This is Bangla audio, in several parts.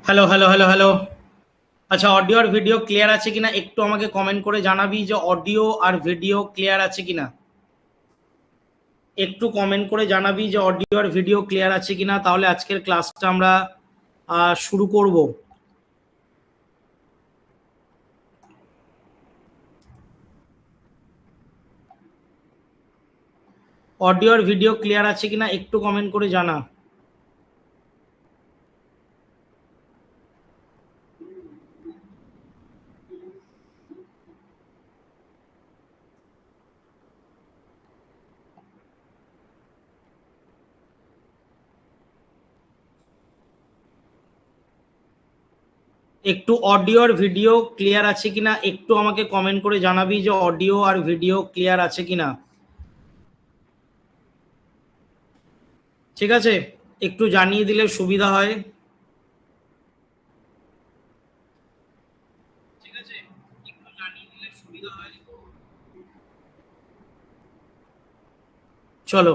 Hello hello hello hello. আচ্ছা, অডিও আর ভিডিও ক্লিয়ার আছে কিনা একটু আমাকে কমেন্ট করে জানাবি যে অডিও আর ভিডিও ক্লিয়ার আছে কিনা। একটু কমেন্ট করে জানাবি যে অডিও আর ভিডিও ক্লিয়ার আছে কিনা, তাহলে আজকের ক্লাসটা আমরা শুরু করব। অডিও আর ভিডিও ক্লিয়ার আছে কিনা একটু কমেন্ট করে জানা। একটু অডিও আর ভিডিও ক্লিয়ার আছে কিনা একটু আমাকে কমেন্ট করে জানাবি যে অডিও আর ভিডিও ক্লিয়ার আছে কিনা। ঠিক আছে, একটু জানিয়ে দিলে সুবিধা হয়। ঠিক আছে, একটু জানিয়ে দিলে সুবিধা হয়। চলো,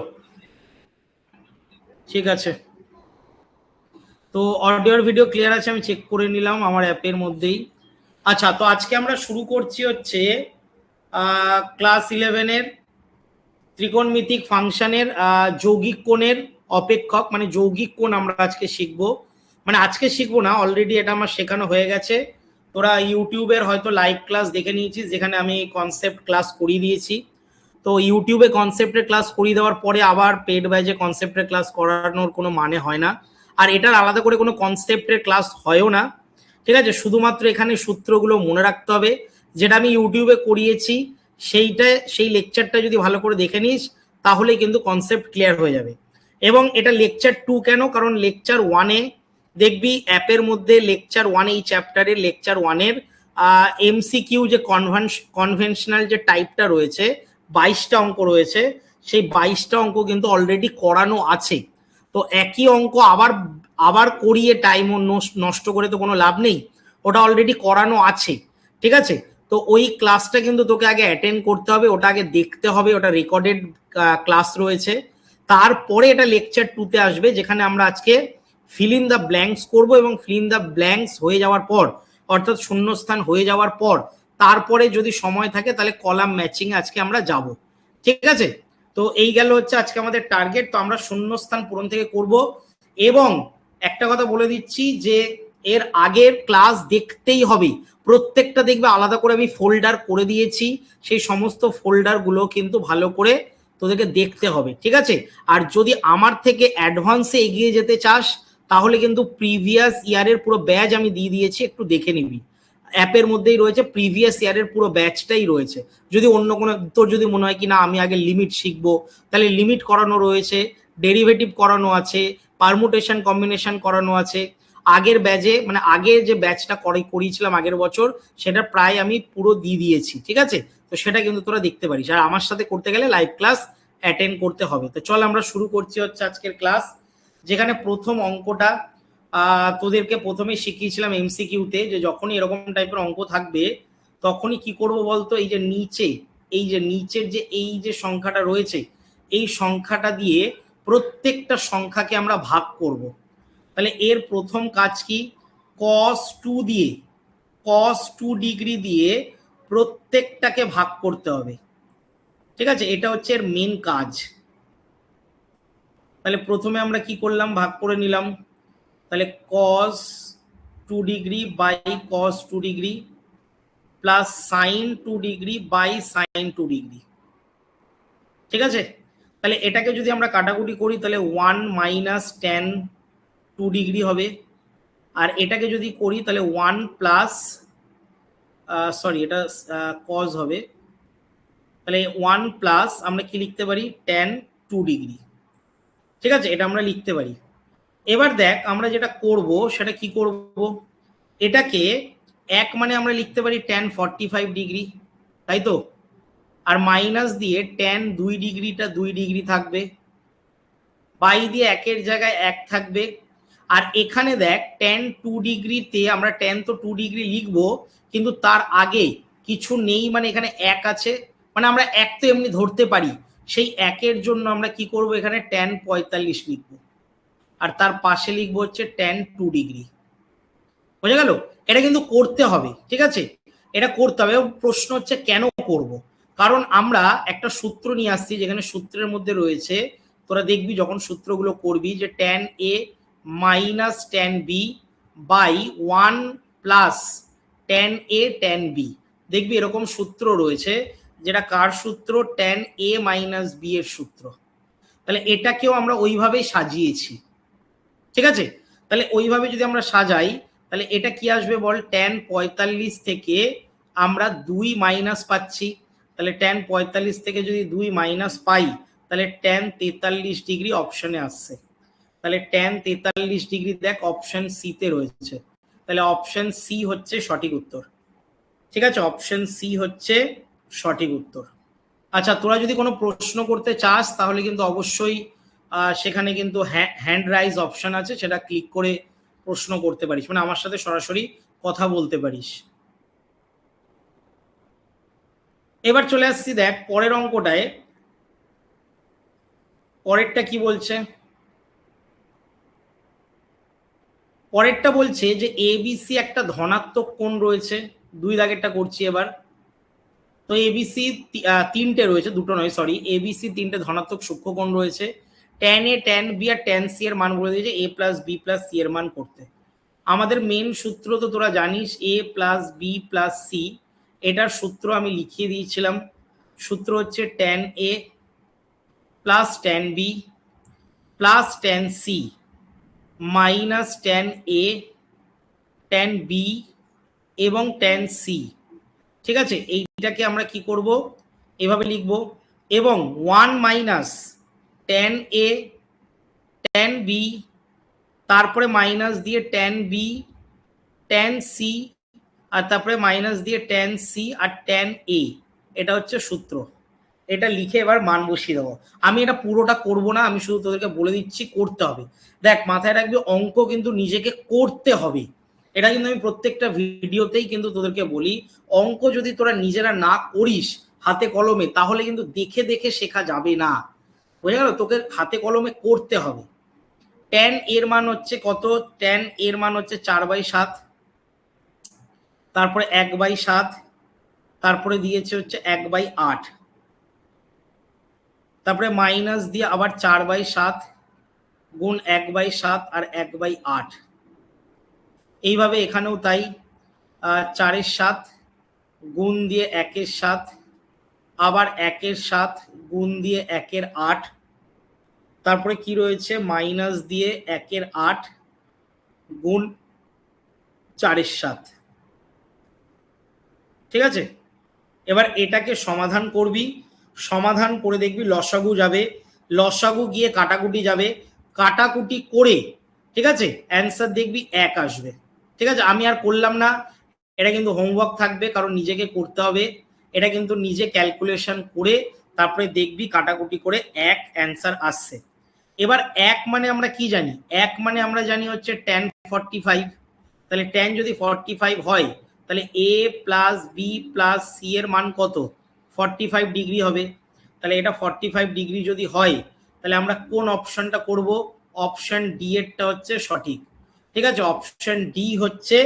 ঠিক আছে। তো অডিও আর ভিডিও ক্লিয়ার আছে, আমি চেক করে নিলাম আমার অ্যাপের মধ্যেই। আচ্ছা, তো আজকে আমরা শুরু করছি হচ্ছে ক্লাস 11-এর ত্রিকোণমিতিক ফাংশনের যৌগিক কোণের অপেক্ষক, মানে যৌগিক কোণ আমরা আজকে শিখবো। মানে আজকে শিখবো না, অলরেডি এটা আমার শেখানো হয়ে গেছে। তোরা ইউটিউবের হয়তো লাইভ ক্লাস দেখে নিয়েছিস, যেখানে আমি কনসেপ্ট ক্লাস করিয়ে দিয়েছি। তো ইউটিউবে কনসেপ্টের ক্লাস করিয়ে দেওয়ার পরে আবার পেড ব্যাচে কনসেপ্টের ক্লাস করানোর কোনো মানে হয় না। আর এটার আলাদা করে কোনো কনসেপ্টের ক্লাস হয়ও না। ঠিক আছে, শুধুমাত্র এখানে সূত্রগুলো মনে রাখতে হবে। যেটা আমি ইউটিউবে করিয়েছি সেইটা, সেই লেকচারটা যদি ভালো করে দেখে নিস তাহলেই কিন্তু কনসেপ্ট ক্লিয়ার হয়ে যাবে। এবং এটা লেকচার 2 কেন, কারণ লেকচার 1-এ দেখবি অ্যাপের মধ্যে লেকচার 1, এই চ্যাপ্টারের লেকচার 1-এর এমসিকিউ যে কনভেনশনাল যে টাইপটা রয়েছে, 22টা অঙ্ক রয়েছে। সেই 22টা অঙ্ক কিন্তু অলরেডি করানো আছে। তো একই অঙ্ক আবার আবার করিয়ে টাইম নষ্ট করে তো কোনো লাভ নেই, ওটা অলরেডি করানো আছে। ঠিক আছে, তো ওই ক্লাসটা কিন্তু তোকে আগে অ্যাটেন্ড করতে হবে, ওটা আগে দেখতে হবে, ওটা রেকর্ডেড ক্লাস রয়েছে। তারপরে এটা লেকচার 2-তে আসবে, যেখানে আমরা আজকে ফিল ইন দ্য ব্ল্যাঙ্কস করবো, এবং ফিল ইন দ্য ব্ল্যাঙ্কস হয়ে যাওয়ার পর, অর্থাৎ শূন্যস্থান হয়ে যাওয়ার পর তারপরে যদি সময় থাকে তাহলে কলাম ম্যাচিং আজকে আমরা যাব। ঠিক আছে, তো এই গেল হচ্ছে আজকে আমাদের টার্গেট। তো আমরা শূন্যস্থান পূরণ থেকে করব। এবং একটা কথা বলে দিচ্ছি যে এর আগের ক্লাস দেখতেই হবে, প্রত্যেকটা দেখবে আলাদা করে আমি ফোল্ডার করে দিয়েছি। সেই সমস্ত ফোল্ডারগুলো কিন্তু ভালো করে তোদেরকে দেখতে হবে। ঠিক আছে, আর যদি আমার থেকে অ্যাডভান্সে এগিয়ে যেতে চাস তাহলে কিন্তু প্রিভিয়াস ইয়ারের পুরো ব্যাচ আমি দিয়ে দিয়েছি, একটু দেখে নিবি। অ্যাপের মধ্যেই রয়েছে, প্রিভিয়াস ইয়ারের পুরো ব্যাচটাই রয়েছে। যদি অন্য কোনো, তোর যদি মনে হয় কি না আমি আগে লিমিট শিখবো, তাহলে লিমিট করানো রয়েছে, ডেরিভেটিভ করানো আছে, পারমুটেশন কম্বিনেশন করানো আছে। আগের ব্যাচে, মানে আগে যে ব্যাচটা করিয়েছিলাম আগের বছর, সেটা প্রায় আমি পুরো দিয়ে দিয়েছি। ঠিক আছে, তো সেটা কিন্তু তোরা দেখতে পারিস। আর আমার সাথে করতে গেলে লাইভ ক্লাস অ্যাটেন্ড করতে হবে। তো চল আমরা শুরু করছি হচ্ছে আজকের ক্লাস, যেখানে প্রথম অঙ্কটা তোদেরকে প্রথমেই শিখিয়েছিলাম এমসিকিউতে, যে যখনই এরকম টাইপের অঙ্ক থাকবে তখনই কি করব বলতো, এই যে নিচে, এই যে নিচের যে এই যে সংখ্যাটা রয়েছে, এই সংখ্যাটা দিয়ে প্রত্যেকটা সংখ্যাকে আমরা ভাগ করব। তাহলে এর প্রথম কাজ কি, কস 2 দিয়ে, কস 2 ডিগ্রি দিয়ে প্রত্যেকটাকে ভাগ করতে হবে। ঠিক আছে, এটা হচ্ছে এর মেন কাজ। তাহলে প্রথমে আমরা কি করলাম, ভাগ করে নিলাম। তাহলে cos 2 degree by cos 2 degree plus sine 2 degree by sine 2 degree. ঠিক আছে, তাহলে এটাকে যদি আমরা কাটাকুটি করি তাহলে 1 মাইনাস টেন 2 ডিগ্রি হবে। আর এটাকে যদি করি তাহলে 1 প্লাস, সরি এটা কজ হবে, তাহলে 1 প্লাস আমরা কি লিখতে পারি, টেন 2 ডিগ্রি। ঠিক আছে, এটা আমরা লিখতে পারি। এবার দেখ আমরা যেটা করব সেটা কি করব, এটাকে এক মানে আমরা লিখতে পারি টেন 45 ডিগ্রি, তাই তো। আর মাইনাস দিয়ে টেন 2 ডিগ্রিটা 2 ডিগ্রি থাকবে, বাই দিয়ে একের জায়গায় এক থাকবে। আর এখানে দেখ টেন 2 ডিগ্রিতে আমরা টেন তো 2 ডিগ্রি লিখবো, কিন্তু তার আগে কিছু নেই, মানে এখানে এক আছে, মানে আমরা এক তো এমনি ধরতে পারি। সেই একের জন্য আমরা কি করব, এখানে টেন 45 লিখবো। আর তার পাশে লিখবো হচ্ছে টেন 2 ডিগ্রি। বোঝা গেল? এটা কিন্তু করতে হবে, ঠিক আছে? এটা করতে হবে। প্রশ্ন হচ্ছে কেন করব? কারণ আমরা একটা সূত্র নিয়ে আসছি, যেখানে সূত্রের মধ্যে রয়েছে, তোরা দেখবি যখন সূত্রগুলো করবি, যে tan a minus tan b by 1 plus tan a tan b। দেখবি এরকম সূত্র রয়েছে, যেটা কার সূত্র? tan a মাইনাস b এর সূত্র। তাহলে এটাকেও আমরা ওইভাবেই সাজিয়েছি, ঠিক আছে? তাহলে ওইভাবে যদি আমরা সাজাই, তাহলে এটা কি আসবে বল? tan 45 থেকে আমরা 2 মাইনাস পাচ্ছি, তাহলে tan 45 থেকে যদি 2 মাইনাস পাই, তাহলে tan 43 ডিগ্রি অপশনে আসছে। তাহলে tan 43 ডিগ্রি দেখ অপশন সি তে রয়েছে। তাহলে অপশন সি হচ্ছে সঠিক উত্তর, ঠিক আছে? অপশন সি হচ্ছে সঠিক উত্তর। আচ্ছা, তোরা যদি কোনো প্রশ্ন করতে চাস তাহলে কিন্তু অবশ্যই সেখানে কিন্তু হ্যান্ড রাইজ অপশন আছে, সেটা ক্লিক করে প্রশ্ন করতে পারিস, মানে আমার সাথে সরাসরি কথা বলতে পারিস। এবার চলে আসছি দেখ পরের অঙ্কটায়। পরেরটা কি বলছে? পরেরটা বলছে যে এবিসি একটা ধনাত্মক কোণ রয়েছে। 2 দাগেরটা করছি এবার। তো এবিসি তিনটে রয়েছে, দুটো নয় সরি, এবিসি তিনটে ধনাত্মক সূক্ষ্মকোণ রয়েছে। ট্যান এ, ট্যান বি আর ট্যান সি এর মান বলে দিয়েছে A plus B plus C এর মান করতে। আমাদের মেন সূত্র তো তোরা জানিস, A plus B plus C. এটার সূত্র আমি লিখিয়ে দিয়েছিলাম। সূত্র হচ্ছে tan A plus tan B plus tan C minus tan A, tan B এবং ট্যান সি, ঠিক আছে? এইটাকে আমরা কি করব? এভাবে লিখব, এবং 1 minus tan A, tan B, তারপরে মাইনাস দিয়ে ট্যান বি, ট্যান সি, আর তারপরে মাইনাস দিয়ে ট্যান সি আর ট্যান এ। এটা হচ্ছে সূত্র। এটা লিখে এবার মান বসিয়ে দেবো। আমি এটা পুরোটা করব না, আমি শুধু তোদেরকে বলে দিচ্ছি করতে হবে। দেখ মাথায় রাখবি, অঙ্ক কিন্তু নিজেকে করতে হবে। এটা কিন্তু আমি প্রত্যেকটা ভিডিওতেই কিন্তু তোদেরকে বলি, অঙ্ক যদি তোরা নিজেরা না করিস হাতে কলমে, তাহলে কিন্তু দেখে দেখে শেখা যাবে না। বোঝা গেল? তোকে হাতে কলমে করতে হবে। ট্যান এর মান হচ্ছে কত? ট্যান এর মান হচ্ছে 4/7, তারপরে 1/7, তারপরে দিয়েছে হচ্ছে 1/8, তারপরে মাইনাস দিয়ে আবার 4/7 গুণ 1/7 আর 1/8। এইভাবে এখানেও তাই, 4/7 গুণ দিয়ে 1/7, আবার 1/7 গুণ দিয়ে 1/8, তারপরে কি রয়েছে? মাইনাস দিয়ে 1/8 গুণ 4/7, ঠিক আছে? এবার এটাকে সমাধান করবি, সমাধান করে দেখবি লসাগু যাবে, লসাগু গিয়ে কাটাকুটি যাবে, কাটাকুটি করে, ঠিক আছে, অ্যান্সার দেখবি 1 আসবে, ঠিক আছে? আমি আর করলাম না, এটা কিন্তু হোমওয়ার্ক থাকবে, কারণ নিজেকে করতে হবে। এটা কিন্তু নিজে ক্যালকুলেশন করে তারপরে দেখবি কাটাকুটি করে 1 অ্যান্সার আসছে। এবার 1 মানে আমরা কি জানি? 1 মানে আমরা জানি হচ্ছে tan 45। তাহলে tan যদি 45 হয়, তাহলে এ প্লাস বি প্লাস সি এর মান কত? 45 ডিগ্রি হবে। তাহলে এটা 45 ডিগ্রি যদি হয়, তাহলে আমরা কোন অপশনটা করব? অপশন ডি এরটা হচ্ছে সঠিক, ঠিক আছে? অপশন ডি হচ্ছে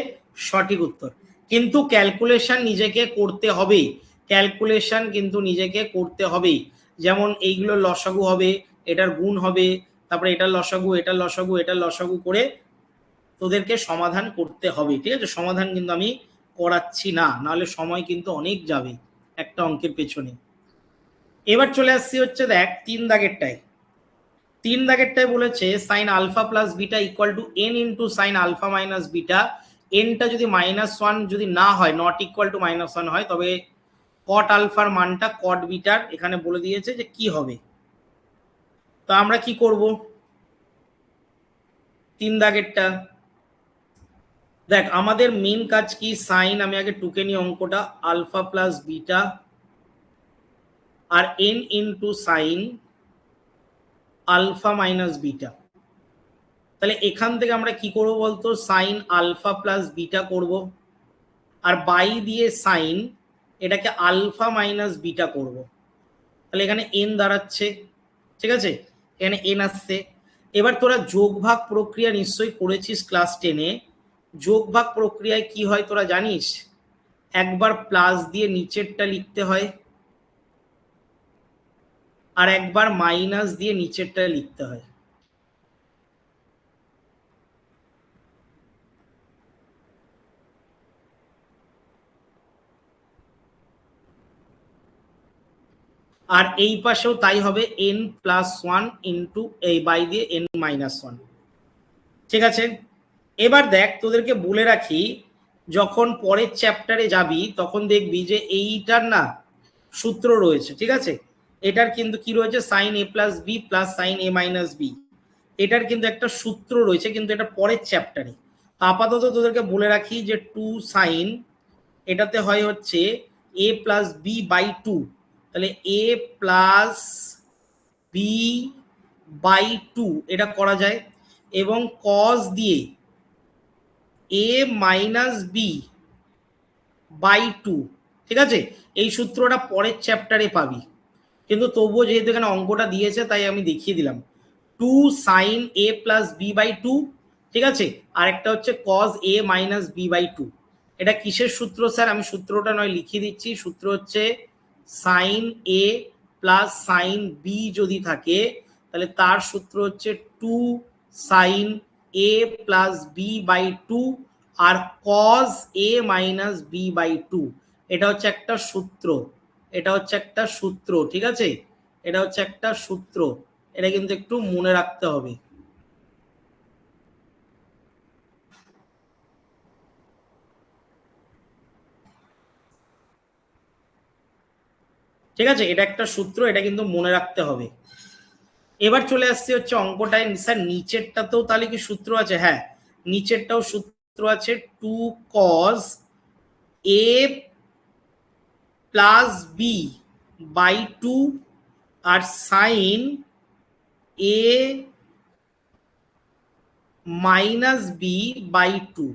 সঠিক উত্তর। কিন্তু ক্যালকুলেশন নিজেকে করতে হবে, ক্যালকুলেশন কিন্তু নিজেকে করতে হবে। যেমন এইগুলো লসাগু হবে, এটার গুণ হবে, তারপরে এটার লসাগু, এটার লসাগু, এটার লসাগু করে তোদেরকে সমাধান করতে হবে, ঠিক আছে? সমাধান কিন্তু আমি করাচ্ছি না, নাহলে সময় কিন্তু অনেক যাবে একটা অঙ্কের পেছনে। এবার চলে আসছি হচ্ছে দেখ 3 দাগেরটায়। 3 দাগেরটায় বলেছে sine alpha plus beta equal to n into sine alpha minus beta. এনটা যদি -1 যদি না হয়, নট ইকুয়াল টু -1 হয়, তবে কট আলফার মানটা কট বিটার এখানে বলে দিয়েছে যে কি হবে। তো আমরা কি করব? 3 দাগেরটা দেখ, আমাদের মেন কাজ কি? সাইন, আমি আগে টুকে নিই অঙ্কটা, আলফা প্লাস বিটা আর n into sine alpha minus beta. তাহলে এখান থেকে আমরা কি করব বলতো? সাইন আলফা প্লাস বিটা করব, আর বাই দিয়ে সাইন এটাকে আলফা মাইনাস বিটা করব। তাহলে এখানে এন দাঁড়াচ্ছে, ঠিক আছে? এখানে এন আসছে। এবার তোরা যোগ ভাগ প্রক্রিয়া নিশ্চয়ই করেছিস ক্লাস 10-এ। যোগ ভাগ প্রক্রিয়ায় কি হয় তোরা জানিস? একবার প্লাস দিয়ে নিচেরটা লিখতে হয়, আর একবার মাইনাস দিয়ে নিচেরটা লিখতে হয়। আর এই পাশেও তাই হবে, n+1 ইন্টু এই বাই দিয়ে n-1। ঠিক আছে, এবার দেখ তোদেরকে বলে রাখি, যখন পরের চ্যাপ্টারে যাবি তখন দেখবি যে এইটার না সূত্র রয়েছে। ঠিক আছে, এটার কিন্তু কি রয়েছে, sine a plus B plus sine a minus B, এটার কিন্তু একটা সূত্র রয়েছে, কিন্তু এটা পরের চ্যাপ্টারে। আপাতত তোদেরকে বলে রাখি যে 2 সাইন, এটাতে হয় হচ্ছে a প্লাস বি বাই 2, তাহলে a প্লাস বি বাই 2 এটা করা যায়, এবং কস দিয়ে a মাইনাস বি বাই 2। ঠিক আছে, এই সূত্রটা পরের চ্যাপ্টারে পাবি, কিন্তু তবুও যেহেতু এখানে অঙ্কটা দিয়েছে তাই আমি দেখিয়ে দিলাম। 2 sine a plus B by 2, ঠিক আছে, আর একটা হচ্ছে cos a minus B by 2। এটা কিসের সূত্র স্যার? আমি সূত্রটা নয় লিখিয়ে দিচ্ছি। সূত্র হচ্ছে sine a plus sine B যদি থাকে তাহলে তার সূত্র হচ্ছে 2 sine a plus B by 2 আর cos a minus B by 2। এটা হচ্ছে একটা সূত্র, এটা হচ্ছে একটা সূত্র। ঠিক আছে, এটা হচ্ছে একটা সূত্র, এটা কিন্তু একটু মনে রাখতে হবে। ঠিক আছে, এটা একটা সূত্র, এটা কিন্তু মনে রাখতে হবে। এবার চলে আসছে হচ্ছে অঙ্কটায়, স্যার নিচেরটাতেও তাহলে কি সূত্র আছে? হ্যাঁ, নিচেরটাও সূত্র আছে। 2 cos A plus B by 2 আর sine A minus B by 2।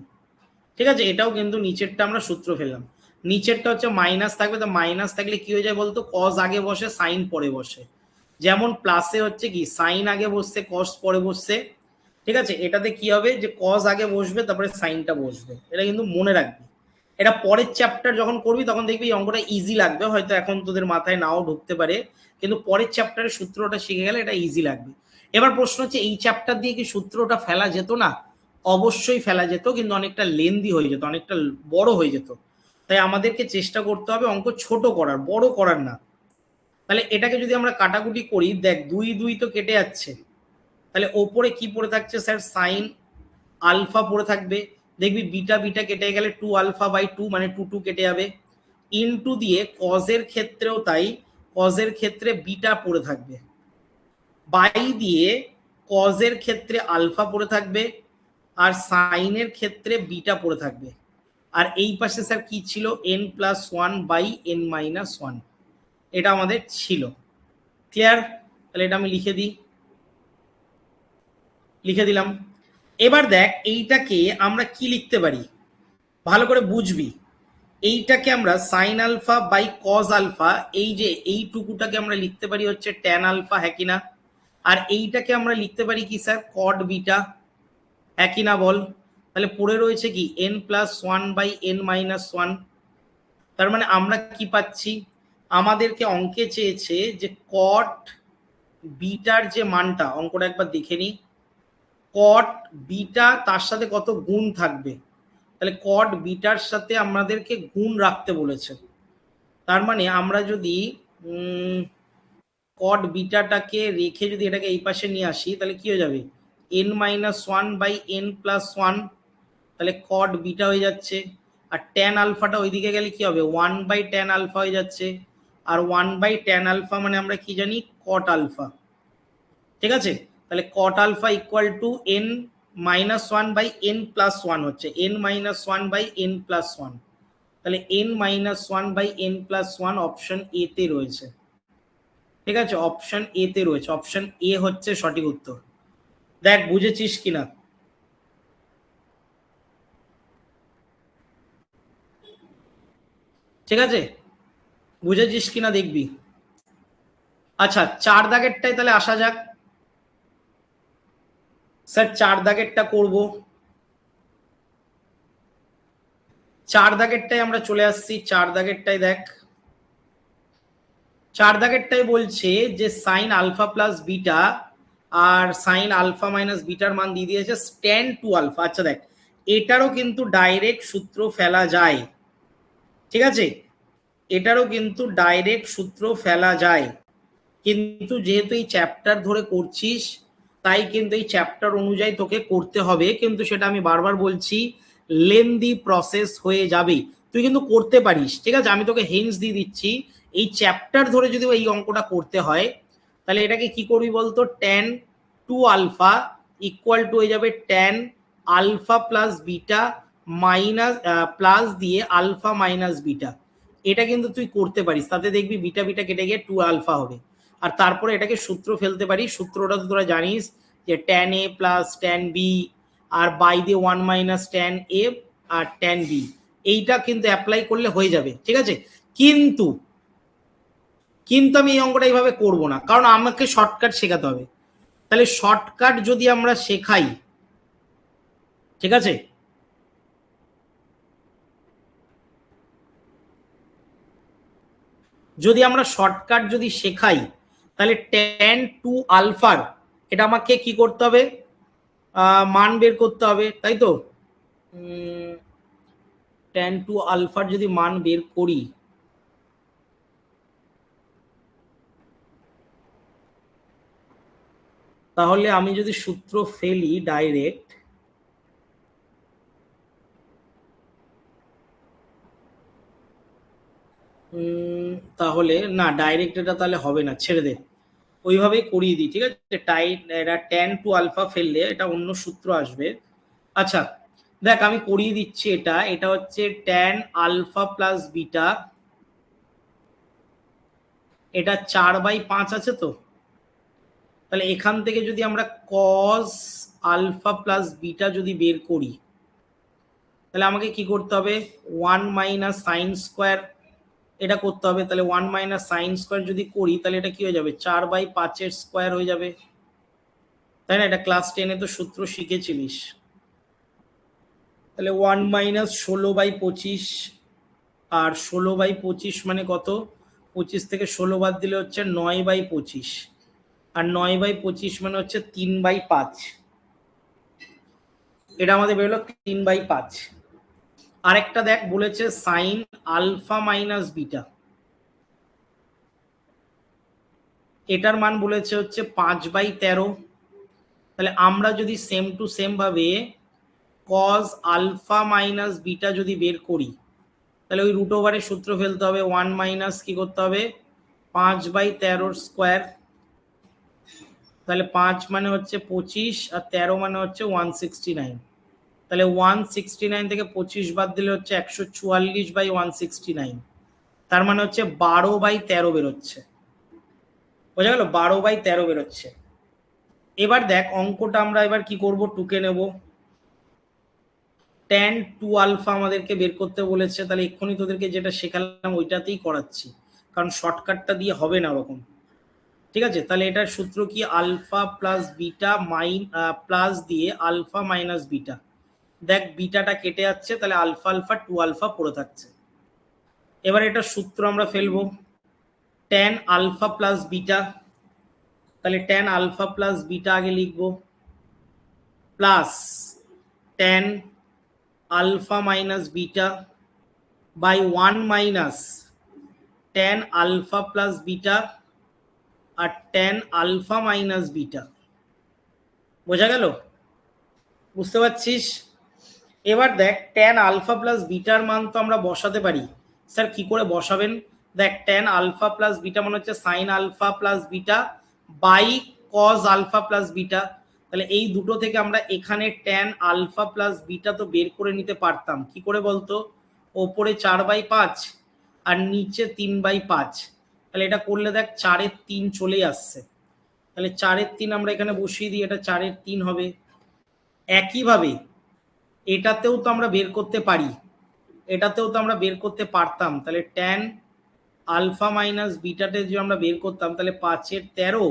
ঠিক আছে, এটাও কিন্তু নিচেরটা আমরা সূত্র ফেললাম। নিচেরটা হচ্ছে মাইনাস থাকবে, তো মাইনাস থাকলে কি হয়ে যায় বলতো, কস আগে বসে সাইন পরে বসে। যেমন প্লাসে হচ্ছে কি সাইন আগে বসছে কস পরে বসছে। ঠিক আছে, এটাতে কি হবে যে কস আগে বসবে তারপরে সাইনটা বসবে, এটা কিন্তু মনে রাখবি। এটা পরের চ্যাপ্টার যখন করবি তখন দেখবি এই অঙ্কটা ইজি লাগবে, হয়তো এখন তোদের মাথায় নাও ঢুকতে পারে, কিন্তু পরের চ্যাপ্টারের সূত্রটা শিখে গেলে এটা ইজি লাগবে। এবার প্রশ্ন হচ্ছে এই চ্যাপ্টার দিয়ে কি সূত্রটা ফেলা যেত না? অবশ্যই ফেলা যেত, কিন্তু অনেকটা লেন্দি হয়ে যেত, অনেকটা বড় হয়ে যেত। তাই আমাদেরকে চেষ্টা করতে হবে অঙ্ক ছোট করার, বড় করার না। তাহলে এটাকে যদি আমরা কাটাকুটি করি, দেখ 2 2 তো কেটে যাচ্ছে, তাহলে ওপরে কি পড়ে থাকছে স্যার, সাইন আলফা পড়ে থাকবে। দেখবি বিটা বিটা কেটে গেলে 2 আলফা বাই 2 মানে 2 2 কেটে যাবে। ইনটু দিয়ে কজের ক্ষেত্রেও তাই, কজের ক্ষেত্রে বিটা পড়ে থাকবে। বাই দিয়ে কজের ক্ষেত্রে আলফা পড়ে থাকবে, আর সাইনের ক্ষেত্রে বিটা পড়ে থাকবে। আর এই পাশে স্যার কি ছিল, n+1 বাই n-1, এটা আমাদের ছিল। ক্লিয়ার? তাহলে এটা আমি লিখে দিই, লিখে দিলাম। এবার দেখ এইটাকে আমরা কি লিখতে পারি, ভালো করে বুঝবি। এইটাকে আমরা sine alpha by cos alpha, এই যে এইটুকুটাকে আমরা লিখতে পারি হচ্ছে ট্যান আলফা, হ্যাঁ কিনা? আর এইটাকে আমরা লিখতে পারি কি স্যার, কট বিটা, হ্যাঁ কিনা বল? তাহলে পড়ে রয়েছে কি n+1 বাই n-1। তার মানে আমরা কি পাচ্ছি, আমাদেরকে অঙ্কে চেয়েছে যে কট বিটার যে মানটা, অঙ্কটা একবার দেখে নিই। কট বিটা তার সাথে কত গুণ থাকবে, তাহলে কট বিটার সাথে আমাদেরকে গুণ রাখতে বলেছে। তার মানে আমরা যদি কট বিটাটাকে রেখে যদি এটাকে এই পাশে নিয়ে আসি তাহলে কি হয়ে যাবে, n-1 বাই n+1, তাহলে কট বিটা হয়ে যাচ্ছে। আর ট্যান আলফাটা ওইদিকে গেলে কি হবে, 1 বাই ট্যান আলফা হয়ে যাচ্ছে। আর 1 বাই ট্যান আলফা মানে আমরা কি জানি, কট আলফা। ঠিক আছে, তাহলে cot alpha equal to n-1 by n+1 হচ্ছে n-1 বাই n+1। তাহলে n-1 by n+1 option A তে রয়েছে। ঠিক আছে, অপশন এ তে রয়েছে, অপশন এ হচ্ছে সঠিক উত্তর। দেখ বুঝেছিস কিনা? ঠিক আছে, বুঝেছিস কিনা দেখবি। আচ্ছা 4 দাগেরটাই তাহলে আসা যাক। স্যার 4 দাগেরটা করব। চার দাগেরটাই আমরা চলে আসছি। চার দাগেরটাই দেখ, চার দাগেরটাই বলছে যে সাইন আলফা প্লাস বিটা আর সাইন আলফা মাইনাস বিটার মান দিয়ে দিয়েছে tan 2 আলফা। আচ্ছা দেখ, এটারও কিন্তু ডাইরেক্ট সূত্র ফেলা যায়, ঠিক আছে, এটারও কিন্তু ডাইরেক্ট সূত্র ফেলা যায়, কিন্তু যেহেতু এই চ্যাপ্টার ধরে করছিস তাই কিন্তু এই চ্যাপ্টার অনুযায়ী তোকে করতে হবে, কিন্তু সেটা আমি বারবার বলছি লেন্দি প্রসেস হয়ে যাবে। তুই কিন্তু করতে পারিস, ঠিক আছে, আমি তোকে হিন্টস দিয়ে দিচ্ছি। এই চ্যাপ্টার ধরে যদি এই অঙ্কটা করতে হয় তাহলে এটাকে কি করবি বলতো, tan 2 আলফা ইকুয়াল টু হয়ে যাবে tan alpha plus beta minus plus দিয়ে আলফা মাইনাস বিটা। এটা কিন্তু তুই করতে পারিস, তাতে দেখবি বিটা বিটা কেটে গিয়ে 2 আলফা হবে। আর তারপরে এটাকে সূত্র ফেলতে পারিস, সূত্রটা তো তোরা জানিস যে tan a plus tan b আর বাই দিয়ে 1 মাইনাস tan a আর tan b, এইটা কিন্তু অ্যাপ্লাই করলে হয়ে যাবে, ঠিক আছে। কিন্তু কিন্তু আমি এই অঙ্কটা এইভাবে করবো না, কারণ আমাকে শর্টকাট শেখাতে হবে। তাহলে শর্টকাট যদি আমরা শেখাই, ঠিক আছে, যদি আমরা শর্টকাট যদি শেখাই তাহলে tan 2 আলফার এটা আমাকে কি করতে হবে, মান বের করতে হবে, তাই তো। tan 2 আলফার যদি মান বের করি তাহলে আমি যদি সূত্র ফেলি ডাইরেক্ট, তাহলে না, ডাইরেক্ট এটা তাহলে হবে না, ছেড়ে দে, ওইভাবেই করিয়ে দিই, ঠিক আছে। এটা tan 2 আলফা ফেললে এটা অন্য সূত্র আসবে। আচ্ছা দেখ, আমি করিয়ে দিচ্ছি। এটা এটা হচ্ছে tan আলফা প্লাস বিটা, এটা 4/5 আছে তো। তাহলে এখান থেকে যদি আমরা cos আলফা প্লাস বিটা যদি বের করি তাহলে আমাকে কি করতে হবে, 1 মাইনাস সাইন স্কোয়ার এটা করতে হবে। তাহলে 1 মাইনাস সাইন স্কোয়ার যদি করি তাহলে এটা কি হয়ে যাবে, 4/5 স্কোয়ার হয়ে যাবে, তাই না। এটা ক্লাস 10-এ তো সূত্র শিখেছিলিস। তাহলে 1 মাইনাস 16/25, আর 16/25 মানে কত, 25 থেকে 16 বাদ দিলে হচ্ছে 9/25, আর 9/25 মানে হচ্ছে 3/5, এটা আমাদের বেরোলো 3/5। আরেকটা দেখ বলেছে সাইন আলফা মাইনাস বিটা, এটার মান বলেছে হচ্ছে 5/13। তাহলে আমরা যদি সেম টু সেম ভাবে কজ আলফা মাইনাস বিটা যদি বের করি তাহলে ওই রুট ওভারের সূত্র ফেলতে হবে, 1 মাইনাস কি করতে হবে, 5/13 স্কোয়ার। তাহলে 5 মানে হচ্ছে 25 আর 13 মানে হচ্ছে 169। তাহলে 169 থেকে 25 বাদ দিলে হচ্ছে 144/169, তার মানে হচ্ছে 12/13 বেরোচ্ছে, বোঝা গেল, 12/13 বেরোচ্ছে। এবার দেখ অঙ্কটা আমরা এবার কি করব, টুকে নেব। tan 2 আলফা আমাদেরকে বের করতে বলেছে, তাহলে এক্ষুনি তোদেরকে যেটা শেখালাম ওইটাতেই করাচ্ছি, কারণ শর্টকাটটা দিয়ে হবে না ওরকম, ঠিক আছে। তাহলে এটার সূত্র কি, আলফা প্লাস বিটা প্লাস দিয়ে আলফা মাইনাস বিটা। দেখ বিটাটা কেটে যাচ্ছে, তাহলে আলফা আলফা 2 আলফা পড়ে থাকছে। এবার এটার সূত্র আমরা ফেলবো, tan আলফা প্লাস বিটা, তাহলে tan আলফা প্লাস বিটা আগে লিখবো, plus tan alpha minus beta by 1 minus tan alpha plus beta আর tan আলফা মাইনাস বিটা। বোঝা গেল, বুঝতে পারছিস। এবার দেখ tan আলফা প্লাস বিটার মান তো আমরা বসাতে পারি। স্যার কি করে বসাবেন, দেখ tan আলফা প্লাস বিটা মানে হচ্ছে sine alpha plus beta by cos alpha plus beta. তাহলে এই দুটো থেকে আমরা এখানে tan আলফা প্লাস বিটা তো বের করে নিতে পারতাম, কি করে বলতো, ওপরে 4/5 আর নিচে 3/5। তাহলে এটা করলে দেখ 4-এর 3 চলেই আসছে, তাহলে 4-এর 3 আমরা এখানে বসিয়ে দিই, এটা 4-এর 3 হবে। একইভাবে এটাতেও তো আমরা বের করতে পারি, এটাতেও তো আমরা বের করতে পারতাম। তাহলে tan আলফা মাইনাস বিটাতে যদি আমরা বের করতাম তাহলে 5-এর 13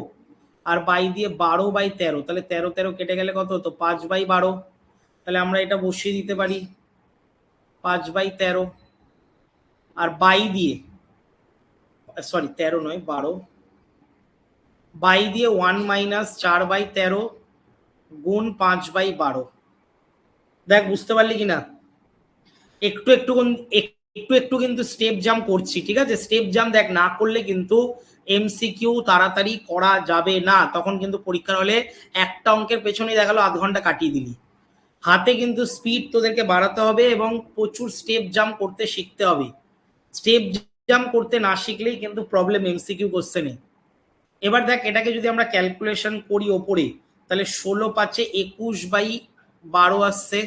আর বাই দিয়ে 12/13, তাহলে 13 13 কেটে গেলে কত হতো, 5/12। তাহলে আমরা এটা বসিয়ে দিতে পারি। 5/13, আর বাই দিয়ে, সরি 13 নয় 12, বাই দিয়ে 1 মাইনাস 4/13 গুণ 5/12। দেখ বুঝতে পারলি কিনা? একটু একটু একটু একটু কিন্তু স্টেপ জাম্প করছি, ঠিক আছে? স্টেপ জাম্প দেখ না করলে কিন্তু এমসিকিউ তাড়াতাড়ি করা যাবে না, তখন কিন্তু পরীক্ষার হলে একটা অঙ্কের পেছনেই দেখালো আধ ঘন্টা কাটিয়ে দিলি। হাতে কিন্তু স্পিড তোদেরকে বাড়াতে হবে এবং প্রচুর স্টেপ জাম্প করতে শিখতে হবে। স্টেপ জাম্প করতে না শিখলেই কিন্তু প্রবলেম এমসিকিউ কোশ্চেনে। এবার দেখ এটাকে যদি আমরা ক্যালকুলেশন করি ওপরে, তাহলে 16×5 21/12 আসছে,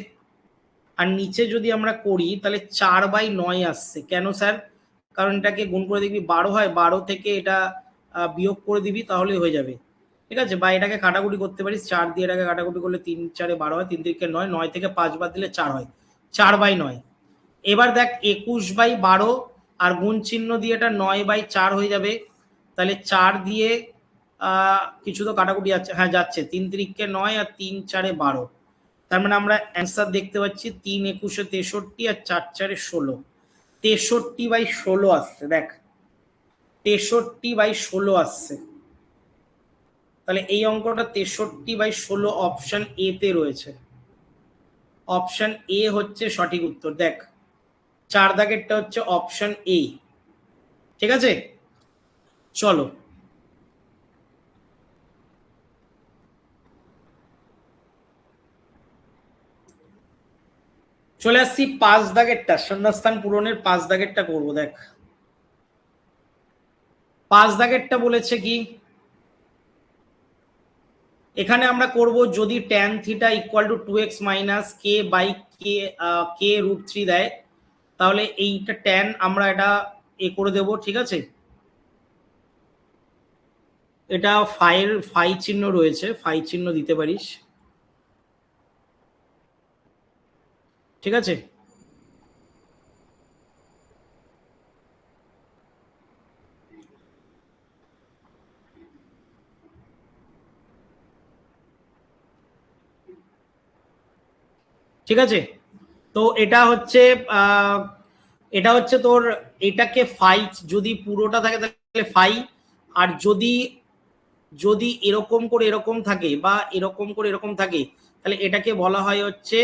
আর নিচে যদি আমরা করি তাহলে 4/9 আসছে। কেন স্যার? কারণ এটাকে গুণ করে দেখবি 12 হয়, 12 থেকে এটা বিয়োগ করে দিবি তাহলে হয়ে যাবে, ঠিক আছে? বা এটাকে কাটাকুটি করতে পারিস, 4 দিয়ে এটাকে কাটাকুটি করলে 3×4 = 12 হয়, 3×3 = 9, 9 থেকে 5 বাদ দিলে 4 হয়, 4/9। এবার দেখ 21/12 আর গুণ চিহ্ন দিয়ে এটা 9/4 হয়ে যাবে, তাহলে 4 দিয়ে কিছু তো কাটাকুটি যাচ্ছে, হ্যাঁ যাচ্ছে, 3×3 = 9 আর 3×4 = 12। তার মানে আমরা অ্যান্সার দেখতে পাচ্ছি 3 × 21 = 63 আর 4×4 = 16, 63/16 আসছে। দেখ 63/16 আসছে, তাহলে এই অঙ্কটা 63/16 অপশন এ তে রয়েছে। অপশন এ হচ্ছে সঠিক উত্তর। দেখ 4 দাগেরটা হচ্ছে অপশন এ, ঠিক আছে? চলো চলে আসছি 5 দাগেরটা, শূন্যস্থান পূরণের 5 দাগেরটা করবো। দেখ 5 দাগেরটা বলেছে কি, এখানে আমরা করব যদি tan θ = 2x - k/k√3 দেয়, তাহলে এইটা tan আমরা এটা এ করে দেব, ঠিক আছে? এটা ফাই চিহ্ন রয়েছে, ফাই চিহ্ন দিতে পারিস, ঠিক আছে? ঠিক আছে, তো এটা হচ্ছে তোর, এটাকে ফাই যদি পুরোটা থাকে তাহলে ফাই, আর যদি যদি এরকম করে এরকম থাকে বা এরকম করে এরকম থাকে, তাহলে এটাকে বলা হয় হচ্ছে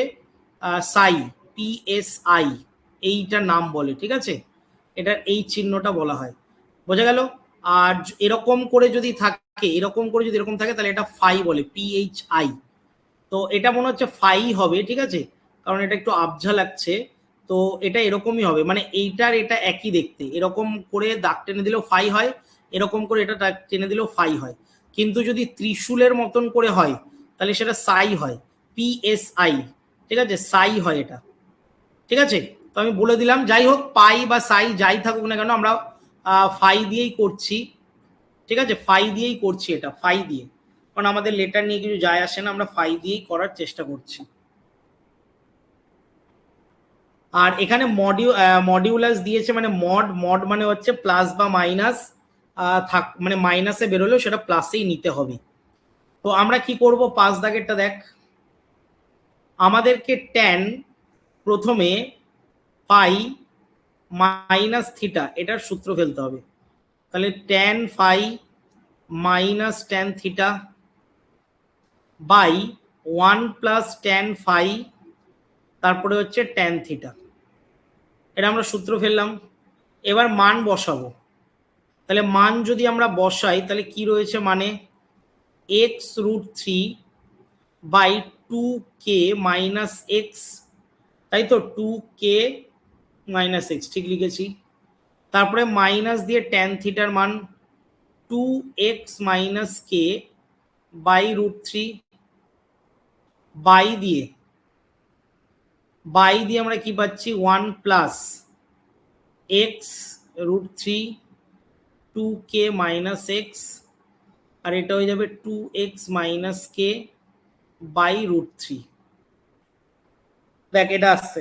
সাই, PSI, এইটা নাম বলে, ঠিক আছে? এটা এই চিহ্নটা বলা হয়, বোঝা গেল? আর এরকম করে যদি থাকে, এরকম করে যদি এরকম থাকে, তাহলে এটা ফাই বলে, PHI। তো এটা মনে হচ্ছে ফাই হবে, ঠিক আছে? কারণ এটা একটু আবঝা লাগছে, তো এটা এরকমই হবে, মানে এইটার এটা একই দেখতে, এরকম করে দাগ টেনে দিলেও ফাই হয়, এরকম করে এটা দাগ টেনে দিলেও ফাই হয়। কিন্তু যদি ত্রিশূলের মতন করে হয় তাহলে সেটা সাই হয়, PSI, ঠিক আছে? সাই হয় এটা, ঠিক আছে? তো আমি বলে দিলাম, যাই হোক পাই বা সাই যাই থাকুক না কেন আমরা ফাই দিয়েই করছি, ঠিক আছে? ফাই দিয়েই করছি, এটা ফাই দিয়ে, কারণ আমাদের লেটার নিয়ে কিছু যায় আসে না, আমরা ফাই দিয়েই করার চেষ্টা করছি। আর এখানে মডিউলাস দিয়েছে, মানে মড, মড মানে হচ্ছে প্লাস বা মাইনাস, থাক মানে মাইনাসে বেরোলেও সেটা প্লাসেই নিতে হবে। তো আমরা কি করব, 5 দাগেরটা দেখ, আমাদেরকে ট্যান প্রথমে ফাই মাইনাস থিটা এটার সূত্র ফেলতে হবে, তাহলে tan phi minus tan theta by 1 plus tan phi, তারপরে হচ্ছে ট্যান থিটা, এটা আমরা সূত্র ফেললাম। এবার মান বসাবো, তাহলে মান যদি আমরা বসাই তাহলে কি রয়েছে, মানে x√3 by 2k minus x, তাই তো 2k মাইনাস এক্স, ঠিক লিখেছি। তারপরে মাইনাস দিয়ে ট্যান থিটার মান 2x minus K by √3, by দিয়ে আমরা কি পাচ্ছি, 1 plus x √3 2k minus x, আর এটা হয়ে যাবে 2x মাইনাস কে বাই √3। দেখ এটা আসছে,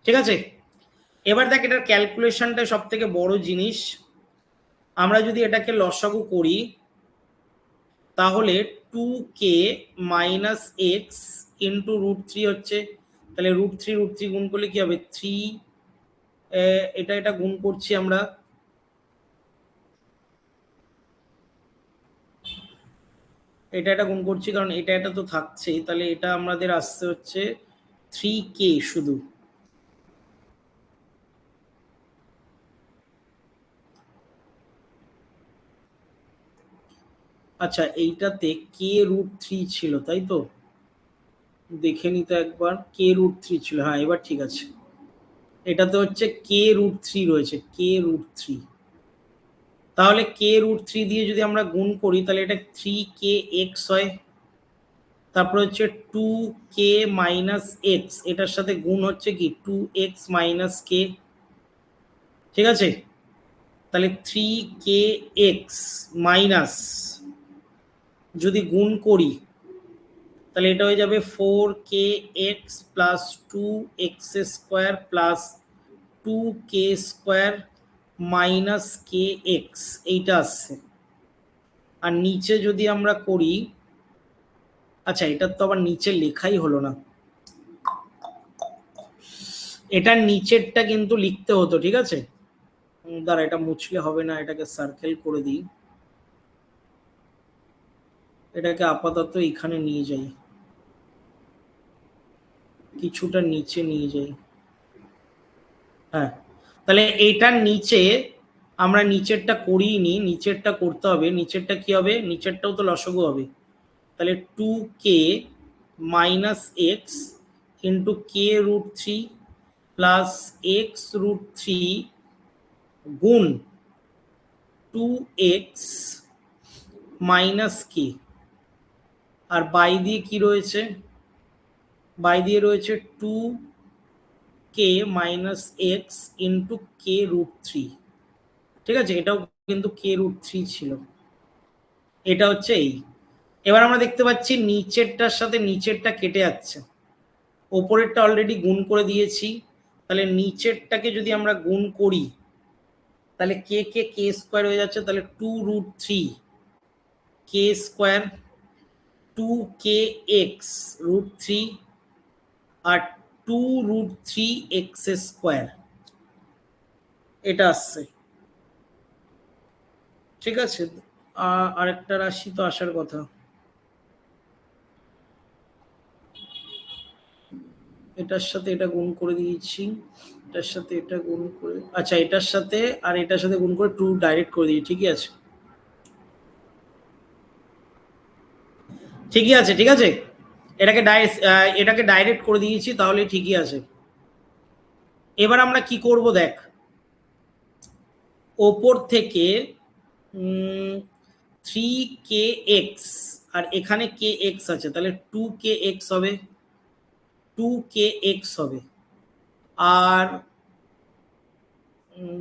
ঠিক আছে? এবার দেখ এটার ক্যালকুলেশনটা সব থেকে বড় জিনিস, আমরা যদি এটাকে লসাগু করি তাহলে 2k মাইনাস এক্স ইন্টু √3 হচ্ছে, তাহলে √3 গুণ করলে কি হবে 3, এটা গুণ করছি আমরা, এটা গুণ করছি কারণ এটা তো থাকছেই, তাহলে এটা আমাদের আসছে হচ্ছে 3k শুধু। আচ্ছা এইটাতে k√3 ছিল তাই তো, দেখে নিতে একবার, k√3 ছিল, হ্যাঁ এবার ঠিক আছে। এটাতে হচ্ছে k√3 রয়েছে, k√3, তাহলে k√3 দিয়ে যদি আমরা গুণ করি তাহলে এটা 3kx হয়, তারপর হচ্ছে 2k মাইনাস এক্স, এটার সাথে গুণ হচ্ছে কি 2x মাইনাস k, ঠিক আছে, তাহলে 3kx মাইনাস, যদি গুণ করি তাহলে এটা হয়ে যাবে 4kx plus 2x² plus 2k² minus kx, এইটা আসছে। আর নিচে যদি আমরা করি, আচ্ছা এটার তো আবার নিচে লেখাই হলো না, এটার নিচেরটা কিন্তু লিখতে হতো, ঠিক আছে, দাঁড়া এটা মুছলে হবে না, এটাকে সার্কেল করে দিই, এটাকে আপাতত এখানে নিয়ে যাই, কিছুটা নিচে নিয়ে যাই, হ্যাঁ, তাহলে এইটার নিচে আমরা নিচেরটা করিনি, নিচেরটা করতে হবে, নিচেরটা কি হবে, নিচেরটাও তো লসগু হবে, তাহলে 2k minus x into k√3 plus x√3 গুণ 2x minus k, R by দিয়ে কি রয়েছে, বাই দিয়ে রয়েছে 2k minus x into k√3, ঠিক আছে, এটাও কিন্তু k√3 ছিল, এটা হচ্ছে এই। এবার আমরা দেখতে পাচ্ছি নিচেরটার সাথে নিচেরটা কেটে যাচ্ছে, ওপরেরটা অলরেডি গুণ করে দিয়েছি, তাহলে নিচেরটাকে যদি আমরা গুণ করি তাহলে k² হয়ে যাচ্ছে, তাহলে 2√3k², 2kx √3 আর 2√3x², এটা আসছে, ঠিক আছে। আরেকটা রাশি তো আসার কথা, এটার সাথে এটা গুণ করে দিয়েছি, এটার সাথে এটা গুণ করে, আচ্ছা এটার সাথে আর এটার সাথে গুণ করে 2 ডাইরেক্ট করে দিয়েছি, ঠিকই আছে, ঠিকই আছে, ঠিক আছে, এটাকে ডাইরেক্ট করে দিয়েছি, তাহলে ঠিকই আছে। এবার আমরা কি করব দেখ, ওপর থেকে 3kx আর এখানে kx আছে, তাহলে 2kx হবে, 2kx হবে, আর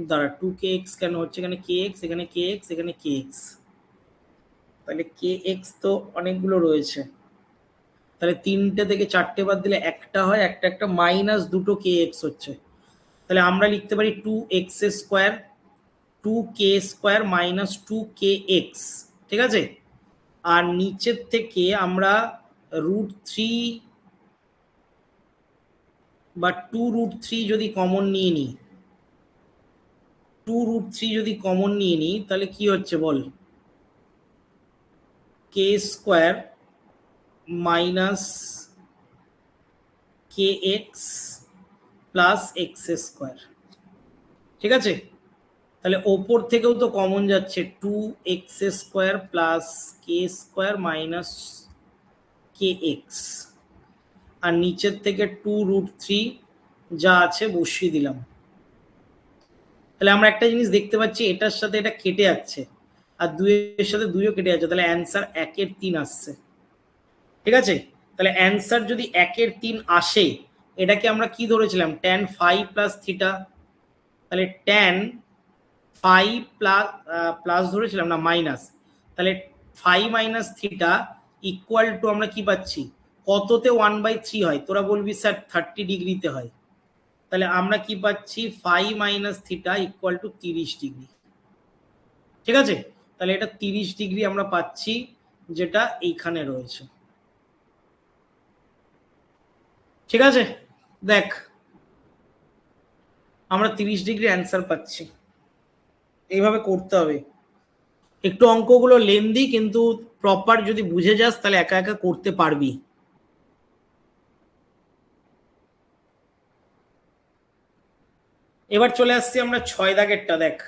দাঁড়া 2kx কেন হচ্ছে, এখানে kx, এখানে kx, এখানে kx, তাহলে kx তো অনেকগুলো রয়েছে, তাহলে 3টে থেকে 4টে বাদ দিলে একটা হয়, একটা একটা মাইনাস 2টো kx হচ্ছে, তাহলে আমরা লিখতে পারি 2x², 2k² মাইনাস 2kx, ঠিক আছে, আর নিচের থেকে আমরা √3 বা 2√3 যদি কমন নিয়ে নিই, 2√3 যদি কমন নিয়ে নিই তাহলে কি হচ্ছে বল, k² minus kx plus x², ঠিক আছে, তাহলে ওপর থেকেও তো কমন যাচ্ছে 2x² plus k² minus kx, আর নিচের থেকে 2√3 যা আছে বসিয়ে দিলাম, তাহলে আমরা একটা জিনিস দেখতে পাচ্ছি, এটার সাথে এটা কেটে যাচ্ছে আর 2-এর সাথে 2ও কেটে যাচ্ছে, তাহলে অ্যান্সার 1/3 আসছে, ঠিক আছে, তাহলে অ্যান্সার যদি 1/3 আসে, এটাকে আমরা কি ধরেছিলাম tan phi প্লাস থিটা, তাহলে tan phi প্লাস ধরেছিলাম না মাইনাস, তাহলে phi minus theta equal to আমরা কি পাচ্ছি, কততে 1/3 হয়, তোরা বলবি স্যার 30 ডিগ্রিতে হয়, তাহলে আমরা কি পাচ্ছি phi minus theta equal to 30 degree, ঠিক আছে, তাহলে এটা 30 ডিগ্রি আমরা পাচ্ছি, যেটা এইখানে রয়েছে। ঠিক আছে, দেখ আমরা 30 ডিগ্রি অ্যান্সার পাচ্ছি। এইভাবে করতে হবে। একটু অঙ্কগুলো লেন্দি, কিন্তু প্রপার যদি বুঝে যাস তাহলে একা একা করতে পারবি। এবার চলে আসছি আমরা 6 দাগেরটা, দেখ।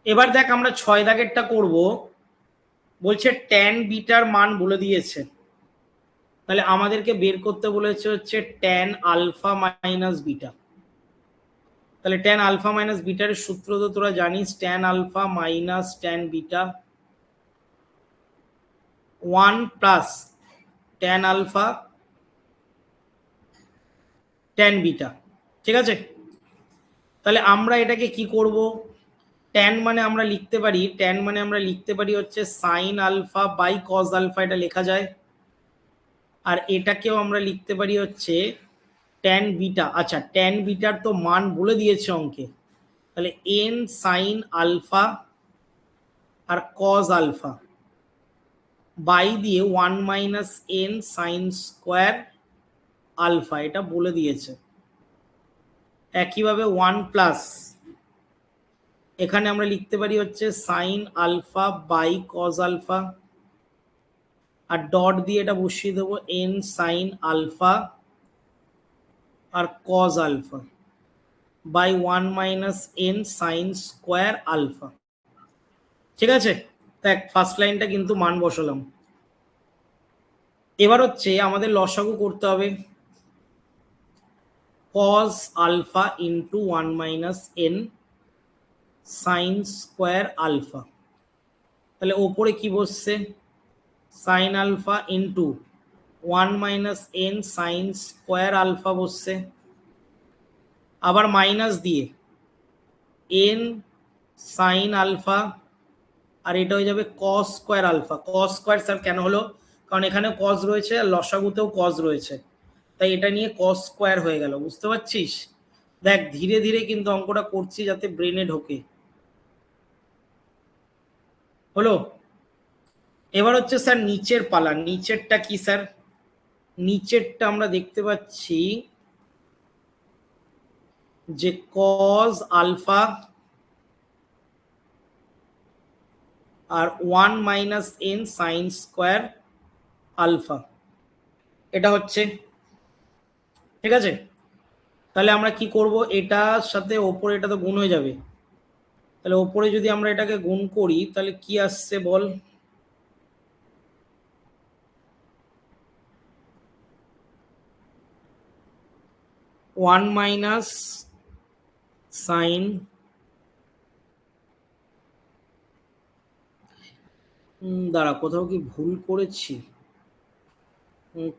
এবার দেখ আমরা 6 দাগেরটা করব। বলছে ট্যান বিটার মান বলে দিয়েছে, তাহলে আমাদেরকে বের করতে বলেছে হচ্ছে ট্যান আলফা মাইনাস বিটা। তাহলে ট্যান আলফা মাইনাস বিটার সূত্র তো তোরা জানিস, tan alpha minus tan beta 1 plus tan alpha tan beta. ঠিক আছে, তাহলে আমরা এটাকে কি করব? ট্যান মানে আমরা লিখতে পারি, ট্যান মানে আমরা লিখতে পারি হচ্ছে sine alpha by cos alpha, এটা লেখা যায়। আর এটাকেও আমরা লিখতে পারি হচ্ছে ট্যান বিটা। আচ্ছা, ট্যান বিটার তো মান বলে দিয়েছে অঙ্কে, তাহলে এন সাইন আলফা আর কজ আলফা বাই দিয়ে 1 - n সাইন স্কোয়ার আলফা, এটা বলে দিয়েছে। একইভাবে 1 প্লাস এখানে আমরা লিখতে পারি হচ্ছে sine alpha by cos alpha, আর ডট দিয়ে এটা বসিয়ে দেবো এন সাইন আলফা আর cos alpha by 1 - n sine square alpha. ঠিক আছে, দেখ ফার্স্ট লাইনটা কিন্তু মান বসালাম। এবার হচ্ছে আমাদের লসাগু করতে হবে cos alpha into 1 - n sine square alpha. তাহলে ওপরে কি বসছে? Sine alpha into 1 - n sine square alpha বসছে, আবার মাইনাস দিয়ে এন সাইন আলফা, আর এটা হয়ে যাবে cos square alpha. Cos square sir কেন হলো? কারণ এখানে কজ রয়েছে আর লসাগুতেও কজ রয়েছে, তাই এটা নিয়ে কস স্কোয়ার হয়ে গেল। বুঝতে পারছিস? দেখ ধীরে ধীরে কিন্তু অঙ্কটা করছি যাতে ব্রেনে ঢোকে। হলো? এবার হচ্ছে স্যার নিচের পালা। নিচেরটা কি স্যার? নিচেরটা আমরা দেখতে পাচ্ছি যে কজ আলফা আর 1 - n সাইন স্কোয়ার আলফা, এটা হচ্ছে। ঠিক আছে, তাহলে আমরা কি করব? এটার সাথে ওপরে এটা তো গুণ হয়ে যাবে, তাহলে ওপরে যদি আমরা এটাকে গুণ করি তাহলে কি আসছে বল? ওয়ান মাইনাস সাইন দাঁড়া, কোথাও কি ভুল করেছি?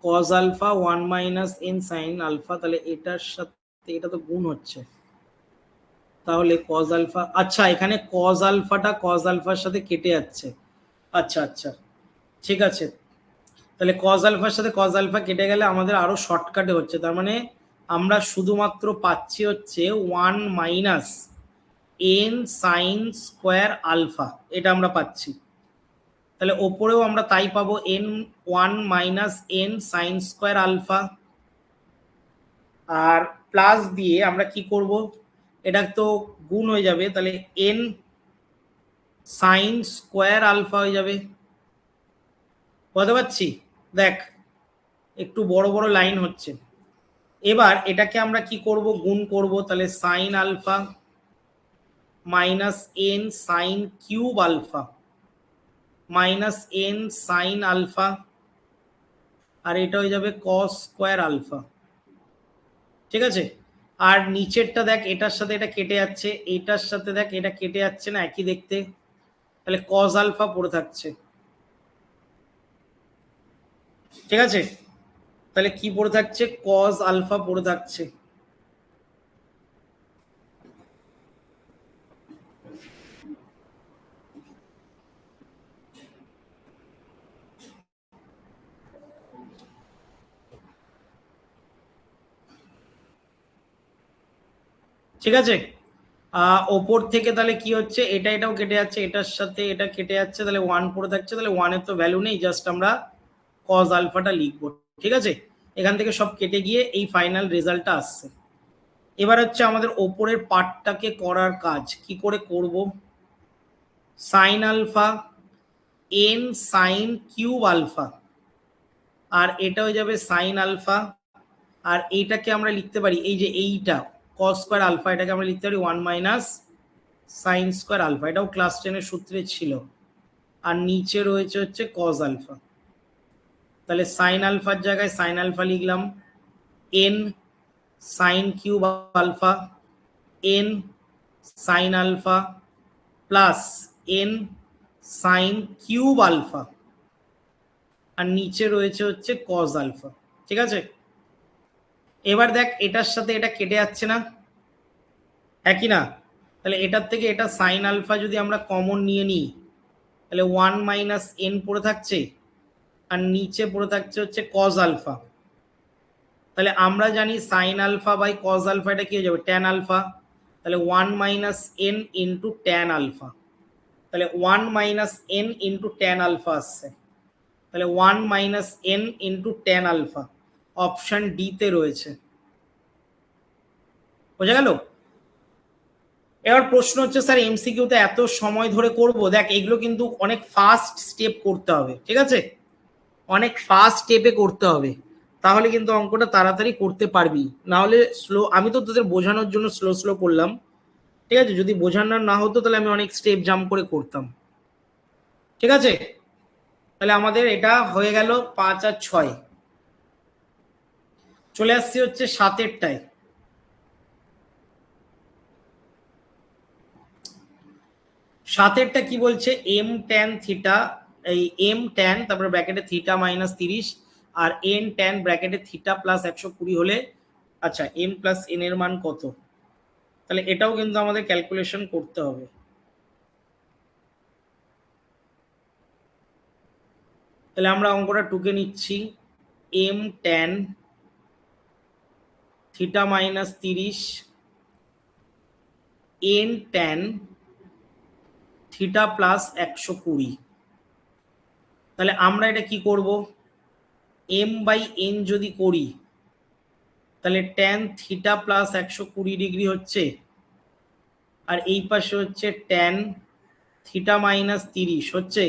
Cos alpha 1 - n sine alpha, তাহলে এটার সাথে এটা তো গুণ হচ্ছে, তাহলে কজ আলফা, আচ্ছা এখানে কজ আলফাটা কজ আলফার সাথে কেটে যাচ্ছে। আচ্ছা আচ্ছা, ঠিক আছে, তাহলে কজ আলফার সাথে কজ আলফা কেটে গেলে আমাদের আরো শর্টকাটে হচ্ছে। তার মানে আমরা শুধুমাত্র পাচ্ছি হচ্ছে 1 - n সাইন স্কোয়ার আলফা, এটা আমরা পাচ্ছি। তাহলে ওপরেও আমরা তাই পাবো, n 1 - n sine square alpha, আর প্লাস দিয়ে আমরা কি করব? এটা তো গুণ হয়ে যাবে, তাহলে এন সাইন স্কোয়ার আলফা হয়ে যাবে। বুঝতে পারছি? দেখ একটু বড় বড় লাইন হচ্ছে। এবার এটাকে আমরা কি করব? গুণ করব, তাহলে sine alpha minus n sine cube alpha minus n sine alpha, আর এটা হয়ে যাবে কস স্কোয়ার আলফা। ঠিক আছে, আর নিচেরটা দেখ এটার সাথে এটা কেটে যাচ্ছে, এটার সাথে দেখ এটা কেটে যাচ্ছে না, একই দেখতে, তাহলে কজ আলফা পড়ে থাকছে। ঠিক আছে, তাহলে কি পড়ে থাকছে? কজ আলফা পড়ে থাকছে। ঠিক আছে। ওপর থেকে তাহলে কি হচ্ছে, এটাও কেটে যাচ্ছে, এটার সাথে এটা কেটে যাচ্ছে, তাহলে 1 পড়ে থাকছে, তাহলে 1 এর তো ভ্যালু নেই, জাস্ট আমরা কজ আলফাটা লিখবো। ঠিক আছে, এখান থেকে সব কেটে গিয়ে এই ফাইনাল রেজাল্টটা আসছে। এবার হচ্ছে আমাদের ওপরের পার্টটাকে করার কাজ কি করে করব। Sine alpha n sine cube alpha, আর এটা হয়ে যাবে সাইন আলফা, আর এইটাকে আমরা লিখতে পারি এই যে এইটা কস স্কোয়ার আলফা, এটাকে আমরা লিখতে পারি 1 মাইনাস সাইন স্কোয়ার আলফা, এটাও ক্লাস 10-এর সূত্রে ছিল। আর নিচে রয়েছে হচ্ছে কজ আলফা, তাহলে সাইন আলফার জায়গায় সাইন আলফা লিখলাম, n sine cube alpha, n sine alpha plus n sine cube alpha, আর নিচে রয়েছে হচ্ছে কজ আলফা। ঠিক আছে, এবার দেখ এটার সাথে এটা কেটে যাচ্ছে না, একই না, তাহলে এটার থেকে এটা সাইন আলফা যদি আমরা কমন নিয়ে নিই, তাহলে 1 মাইনাস এন পড়ে থাকছে, আর নিচে পড়ে থাকছে হচ্ছে কজ আলফা। তাহলে আমরা জানি sine alpha by cos alpha এটা কি হয়ে যাবে, ট্যান আলফা, তাহলে 1 minus n into tan alpha, তাহলে 1 minus n into tan alpha আসছে, তাহলে 1 minus n into tan alpha option D তে রয়েছে। বোঝা গেল? এবার প্রশ্ন হচ্ছে স্যার এমসিকিউতে এত সময় ধরে করব, দেখ এগুলো কিন্তু অনেক ফাস্ট স্টেপ করতে হবে। ঠিক আছে, অনেক ফাস্ট স্টেপে করতে হবে, তাহলে কিন্তু অঙ্কটা তাড়াতাড়ি করতে পারবি, না হলে স্লো, আমি তো তোদের বোঝানোর জন্য স্লো স্লো করলাম। ঠিক আছে, যদি বোঝানোর না হতো তাহলে আমি অনেক স্টেপ জাম্প করে করতাম। ঠিক আছে, তাহলে আমাদের এটা হয়ে গেল 5 আর 6। চলে আসছি হচ্ছে 7-এরটায়। 7-এরটা কি বলছে, এম ট্যান থিটা, এই এম ট্যান তারপরে ব্র্যাকেটে থিটা মাইনাস 30 আর এন ট্যান ব্র্যাকেটে থিটা প্লাস 120 হলে, আচ্ছা এম প্লাস এন এর মান কত, তাহলে এটাও কিন্তু আমাদের ক্যালকুলেশন করতে হবে। তাহলে আমরা অঙ্কটা টুকে নিচ্ছি, m tan theta minus 30 n tan theta plus 120। তাহলে আমরা এটা কি করব, এম বাই এন যদি করি তাহলে ট্যান থিটা প্লাস 120 ডিগ্রি হচ্ছে, আর এই পাশে হচ্ছে ট্যান থিটা মাইনাস 30 হচ্ছে।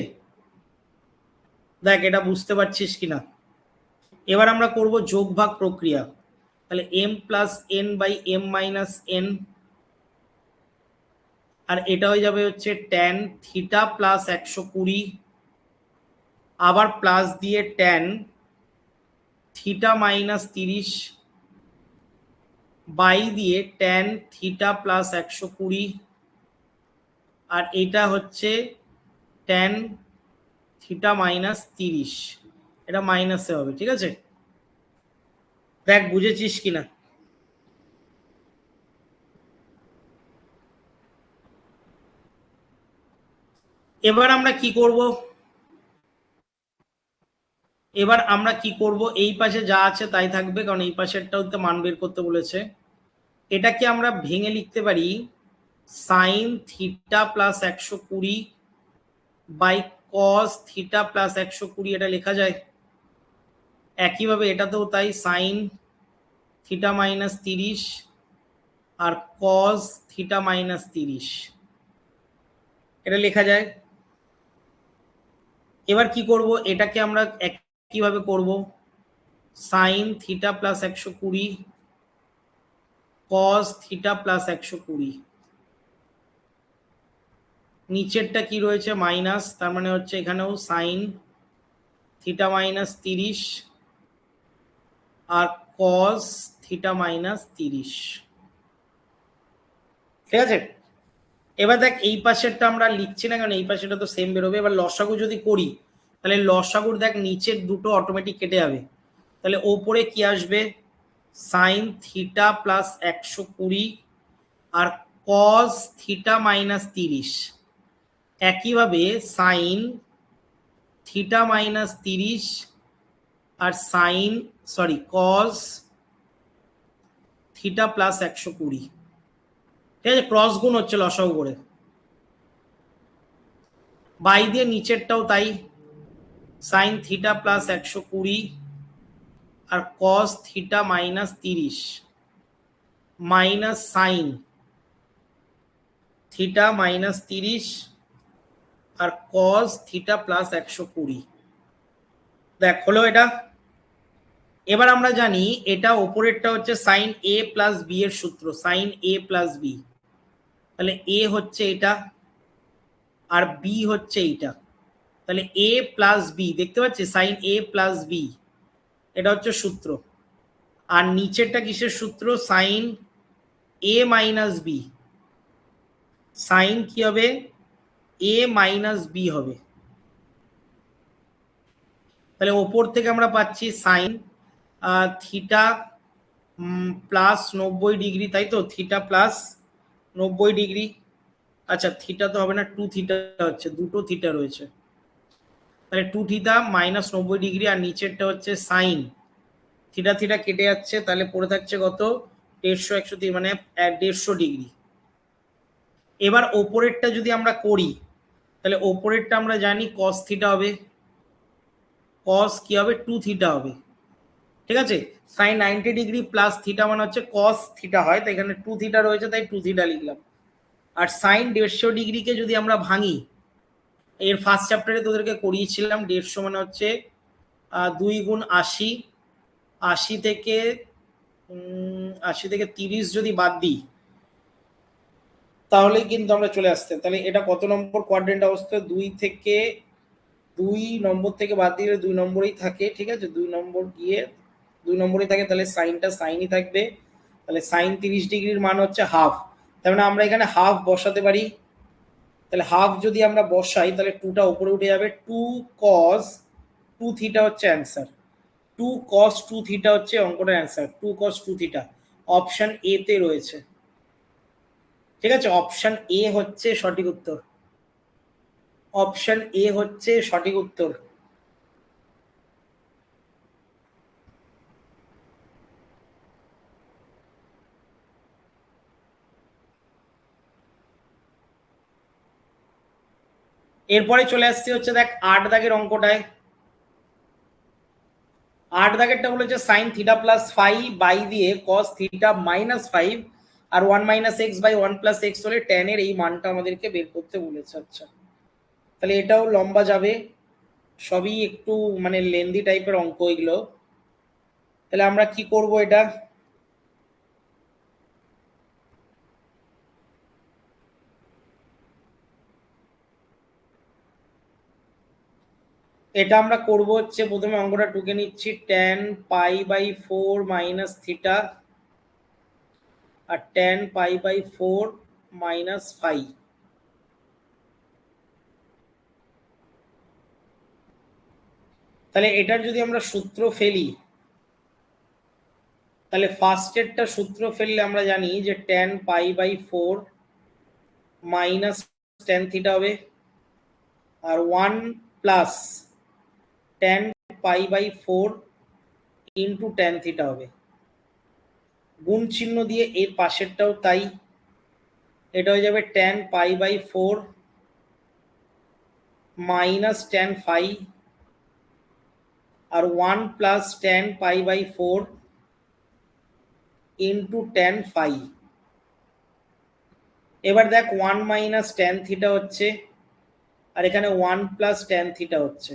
দেখ এটা বুঝতে পারছিস কিনা। এবার আমরা করব যোগ ভাগ প্রক্রিয়া, তাহলে m plus n by m minus n, আর এটা হয়ে যাবে হচ্ছে ট্যান থিটা প্লাস 120, আবার প্লাস দিয়ে ট্যান থিটা মাইনাস 30 বাই দিয়ে ট্যান থিটা প্লাস 120, আর এটা হচ্ছে ট্যান থিটা মাইনাস 30, এটা মাইনাসে হবে। ঠিক আছে, দেখ বুঝেছিস কিনা। এবার আমরা কি করব, এবার আমরা কি করব, এই পাশে যা আছে তাই থাকবে, কারণ এই পাশেরটাও তো মান বের করতে বলেছে। এটাকে আমরা ভেঙে লিখতে পারি sine theta plus 120 by cos theta plus 120, এটা লেখা যায়। একইভাবে এটাতেও তাই, সাইন থিটা মাইনাস 30 আর কস থিটা মাইনাস 30, এটা লেখা যায়। এবার কি করব, এটাকে আমরা একইভাবে করব, সাইন থিটা প্লাস 120 কস থিটা প্লাস 120, নিচেরটা কি রয়েছে মাইনাস, তার মানে হচ্ছে এখানেও সাইন থিটা মাইনাস 30 আর কস থিটা মাইনাস 30। ঠিক আছে, এবার দেখ এই পাশেরটা আমরা লিখছি না, কারণ এই পাশেটা তো সেম বেরোবে। এবার লসাগু যদি করি তাহলে লসাগুর দেখ নিচের দুটো অটোমেটিক কেটে যাবে, তাহলে ওপরে কি আসবে, সাইন থিটা প্লাস 120 আর কস থিটা মাইনাস 30, একইভাবে সাইন থিটা মাইনাস 30 আর সাইন কস থিটা প্লাস 120। ঠিক আছে, ক্রস গুণ হচ্ছে লসাগু করে, বাই দিয়ে নিচেরটাও তাই, সাইন থিটা প্লাস 120 আর cos theta minus 30 minus sine theta minus 30 আর কস থিটা প্লাস 120। দেখ হলো এটা। এবার আমরা জানি এটা ওপরেরটা হচ্ছে সাইন এ প্লাস বি এর সূত্র, সাইন এ প্লাস বি, তাহলে এ হচ্ছে এটা আর বি হচ্ছে এইটা, তাহলে এ প্লাস বি দেখতে পাচ্ছি, সাইন এ প্লাস বি এটা হচ্ছে সূত্র। আর নিচেরটা কিসের সূত্র, sign A minus B, sign কি হবে, এ মাইনাস বি হবে। তাহলে ওপর থেকে আমরা পাচ্ছি সাইন থিটা প্লাস 90 ডিগ্রি, তাই তো, থিটা প্লাস 90 ডিগ্রি। আচ্ছা থিটা তো হবে না, 2 থিটা হচ্ছে, দুটো থিটা রয়েছে, তাহলে 2 থিটা মাইনাস 90 ডিগ্রি, আর নিচেরটা হচ্ছে সাইন থিটা থিটা কেটে যাচ্ছে, তাহলে পড়ে থাকছে কত, 150 130 মানে 150 ডিগ্রি। এবার ওপরেরটা যদি আমরা করি, তাহলে ওপরেরটা আমরা জানি কস থিটা হবে, কস কি হবে, 2 থিটা হবে। ঠিক আছে, সাইন 90 ডিগ্রি প্লাস থিটা মানে হচ্ছে কস থিটা হয়, তাই এখানে 2 থিটা রয়েছে তাই 2 থিটা লিখলাম। আর সাইন 150 ডিগ্রিকে যদি আমরা ভাঙি, এর ফার্স্ট চ্যাপ্টারে তোদেরকে করিয়েছিলাম, 150 মানে হচ্ছে 2 গুণ 80, 80 থেকে 30 যদি বাদ দিই তাহলেই কিন্তু আমরা চলে আসতে, তাহলে এটা কত নম্বর কোয়াড্রেন্ট অবস্থা, 2 নম্বর থেকে বাদ দিলে 2 নম্বরেই থাকে, ঠিক আছে, 2 নম্বর গিয়ে 2 নম্বরেই থাকে, তাহলে সাইনটা সাইনই থাকবে, তাহলে সাইন 30 ডিগ্রির মান হচ্ছে হাফ, তার মানে আমরা এখানে হাফ বসাতে পারি। তাহলে হাফ যদি আমরা বসাই তাহলে 2টা উপরে উঠে যাবে, 2 cos 2 থিটা হচ্ছে অ্যান্সার, 2 cos 2 থিটা হচ্ছে অঙ্কটার answer, 2 cos 2 theta option A তে রয়েছে। ঠিক আছে, অপশন এ হচ্ছে সঠিক উত্তর, অপশন এ হচ্ছে সঠিক উত্তর। এরপরে চলে আসছে হচ্ছে দেখ 8 দাগের অঙ্কটায়। 8 দাগেরটা বলেছে সাইন থিটা প্লাস 5 বাই দিয়ে কস থিটা মাইনাস 5 আর 1 - x/1 + x হলে tan এর এই মানটা আমাদেরকে বের করতে বলেছে। আচ্ছা তাহলে এটাও লম্বা যাবে, সবই একটু মানে লেন্দি টাইপের অঙ্ক এগুলো। তাহলে আমরা কি করব, এটা আমরা করব হচ্ছে, প্রথমে অঙ্কটা টুকে নিচ্ছি, tan π/4 মাইনাস থিটা আর tan π/4 মাইনাস 5। তাহলে এটার যদি আমরা সূত্র ফেলি, তাহলে ফার্স্টেরটা সূত্র ফেললে আমরা জানি যে tan π/4 মাইনাস tan থিটা হবে, আর 1 plus tan π/4 into tan theta হবে, গুণ চিহ্ন দিয়ে এর পাশেরটাও তাই, এটা হয়ে যাবে tan π/4 মাইনাস tan phi আর 1 plus tan π/4 into tan phi। এবার দেখ 1 মাইনাস tan থিটা হচ্ছে, আর এখানে 1 প্লাস tan থিটা হচ্ছে,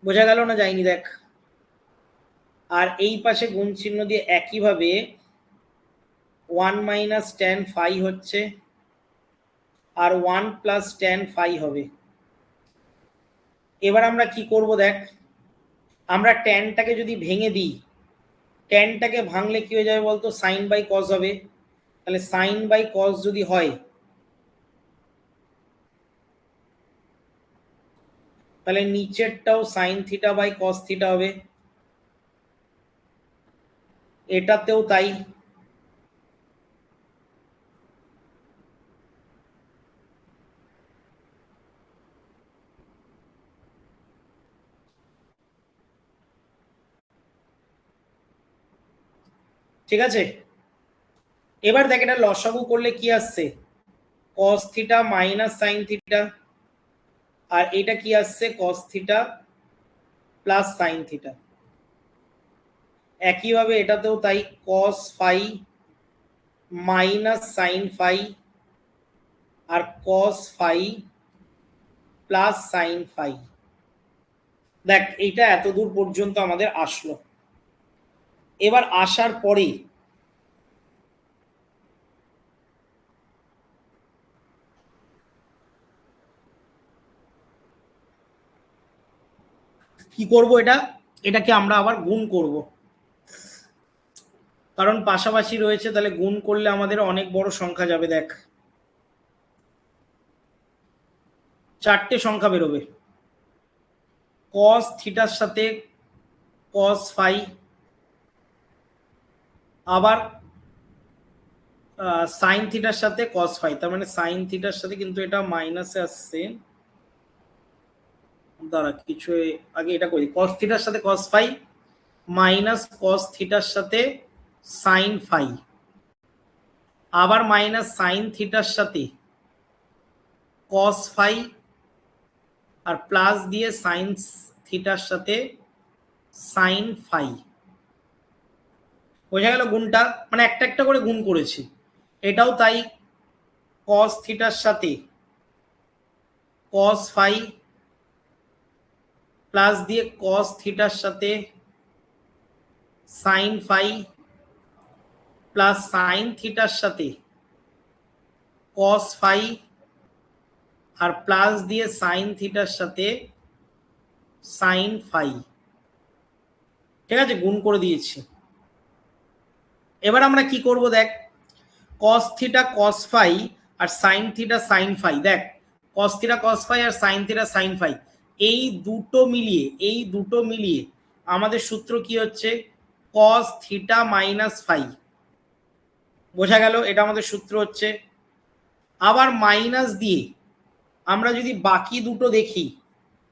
বোঝা গেল না যায়নি দেখ। আর এই পাশে গুণ চিহ্ন দিয়ে একইভাবে 1 মাইনাস tan phi হচ্ছে, আর 1 প্লাস tan phi হবে। এবার আমরা কি করব দেখ, আমরা ট্যানটাকে যদি ভেঙে দিই, ট্যানটাকে ভাঙলে কি হয়ে যাবে বলতো, সাইন বাই কস হবে, তাহলে সাইন বাই কস যদি হয় তাহলে নিচেরটাও sine theta by cos theta হবে, এটাতেও তাই। ঠিক আছে, এবার দেখ এটা লসাগু করলে কি আসছে, cos theta minus sine theta, আর এটা কি আসছে cos theta plus sine theta. একইভাবে এটাতেও তাই, cos phi minus sine phi আর cos phi plus sine phi. দেখ এইটা এত দূর পর্যন্ত আমাদের আসলো। এবার আসার পরে কি করব, এটাকে আমরা আবার গুণ করব, কারণ পাশাপাশি রয়েছে, তাহলে গুণ করলে আমাদের অনেক বড় সংখ্যা যাবে। দেখ 4টে সংখ্যা বেরোবে, cos থিটার সাথে cos ফাই, আবার সাইন থিটার সাথে cos ফাই, তার মানে সাইন থিটার সাথে কিন্তু এটা মাইনাসে আসছে। দাঁড়া কিছু আগে এটা করি, cos থিটার সাথে cos ফাই মাইনাস cos থিটার সাথে সাইন ফাই, আবার মাইনাস সাইন থিটার সাথে cos ফাই, আর প্লাস দিয়ে সাইন থিটার সাথে সাইন ফাই। বোঝা গেল গুণটা, মানে একটা একটা করে গুণ করেছি। এটাও তাই, cos থিটার সাথে cos ফাই প্লাস দিয়ে cos থিটার সাথে সাইন ফাই প্লাস সাইন থিটার সাথে cos ফাই আর প্লাস দিয়ে সাইন থিটার সাথে সাইন ফাই। ঠিক আছে, গুণ করে দিয়েছি। এবার আমরা কি করব, দেখ cos থিটা cos ফাই আর সাইন থিটা সাইন ফাই। দেখ cos থিটা cos ফাই আর সাইন থিটা সাইন ফাই, এই দুটো মিলিয়ে আমাদের সূত্র কি হচ্ছে, cos থিটা মাইনাস ফাই। বোঝা গেল, এটা আমাদের সূত্র হচ্ছে। আবার মাইনাস দিয়ে আমরা যদি বাকি দুটো দেখি,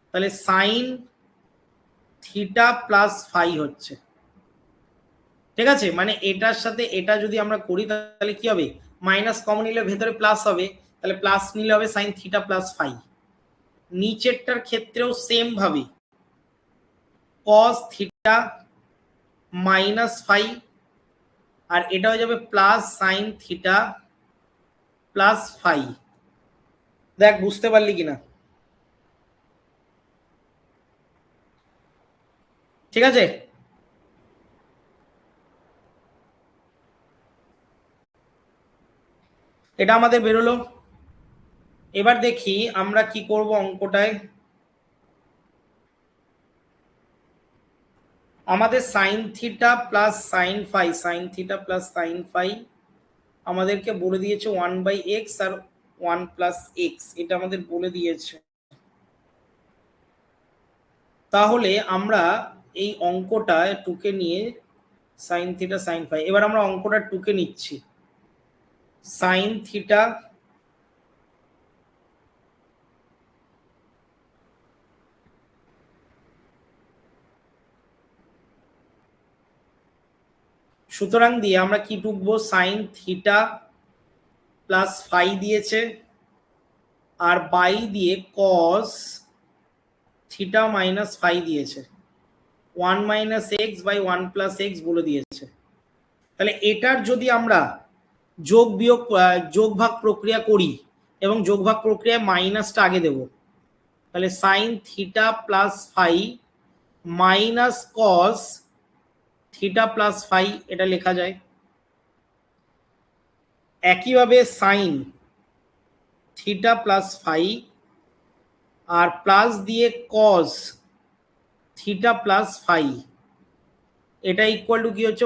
তাহলে সাইন থিটা প্লাস ফাই হচ্ছে। ঠিক আছে, মানে এটার সাথে এটা যদি আমরা করি তাহলে কি হবে, মাইনাস কমন নিলে ভেতরে প্লাস হবে, তাহলে প্লাস নিলে হবে সাইন থিটা প্লাস ফাই। নিচেরটার ক্ষেত্রেও সেম ভাবে cos থিটা মাইনাস ফাই, আর এটা হয়ে যাবে plus sine theta plus phi. দেখ বুঝতে পারলি কিনা? ঠিক আছে, এটা আমাদের বেরোলো। এবার দেখি আমরা কি করব অঙ্কটায়। আমাদের sine theta plus sine phi, sine theta plus sine phi আমাদেরকে বলে দিয়েছে 1/x আর 1 + x, এটা আমাদের বলে দিয়েছে। তাহলে আমরা এই অঙ্কটা টুকে নিয়ে সাইন থিটা সাইন ফাই, এবার আমরা অঙ্কটা টুকে নিচ্ছি। সাইন থিটা সুতরাং দিয়ে আমরা কি টুকবো, সাইন থিটা প্লাস ফাই দিয়েছে, আর বাই দিয়ে কস থিটা মাইনাস ফাই দিয়েছে, 1 - x বাই 1 + x বলে দিয়েছে। তাহলে এটার যদি আমরা যোগ বিয়োগ যোগ ভাগ প্রক্রিয়া করি, এবং যোগ ভাগ প্রক্রিয়ায় মাইনাসটা আগে দেব, তাহলে sine theta plus phi minus cos theta plus phi এটা লেখা যায়। একইভাবে সাইন থিটা প্লাস ফাই আর প্লাস দিয়ে কস থিটা প্লাস ফাই, এটা ইকুয়াল টু কি হচ্ছে,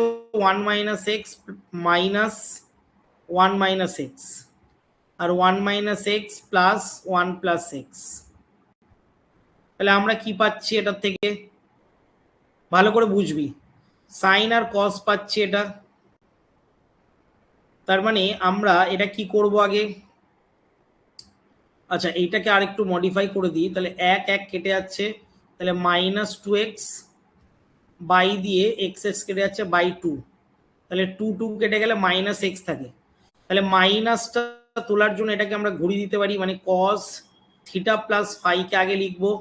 1 - x মাইনাস 1 - x আর 1 - x প্লাস 1 + x। তাহলে আমরা কি পাচ্ছি এটার থেকে, ভালো করে বুঝবি, সাইন আর কস পাচ্ছি এটা। তার মানে আমরা এটা কি করব আগে, আচ্ছা এইটাকে আরেকটু মডিফাই করে দিই, তাহলে 1 1 কেটে যাচ্ছে, তাহলে -2x বাই দিয়ে x কেটে যাচ্ছে বাই 2, তাহলে 2 কেটে গেলে মাইনাস এক্স থাকে। তাহলে মাইনাসটা তোলার জন্য এটাকে আমরা ঘুরিয়ে দিতে পারি, মানে কস থিটা প্লাস ফাইকে আগে লিখবো,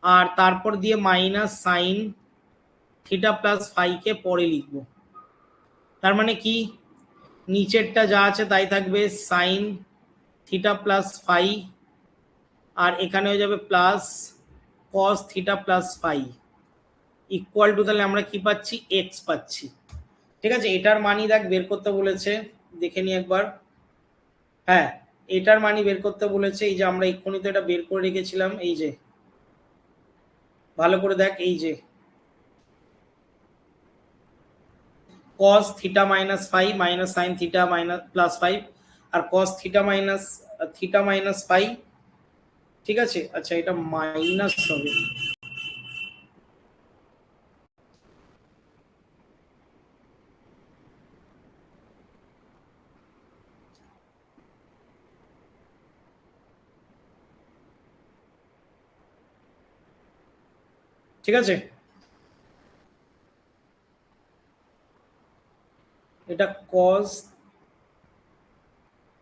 আর তারপর দিয়ে মাইনাস সাইন থিটা প্লাস ফাইকে পরে লিখবো। তার মানে কি, নিচেরটা যা আছে তাই থাকবে সাইন থিটা প্লাস ফাই, আর এখানে হয়ে যাবে plus cos theta plus phi equal to, তাহলে আমরা কি পাচ্ছি, এক্স পাচ্ছি। ঠিক আছে, এটার মানই দেখ বের করতে বলেছে, দেখে নি একবার। হ্যাঁ, এটার মানই বের করতে বলেছে, এই যে আমরা এক্ষুনি তো এটা বের করে রেখেছিলাম, এই যে ভালো করে দেখ, এই যে cos theta minus five minus sine theta minus plus five, আর cos থিটা মাইনাস ফাইভ। ঠিক আছে, আচ্ছা এটা মাইনাস হবে, ঠিক আছে, এটা cos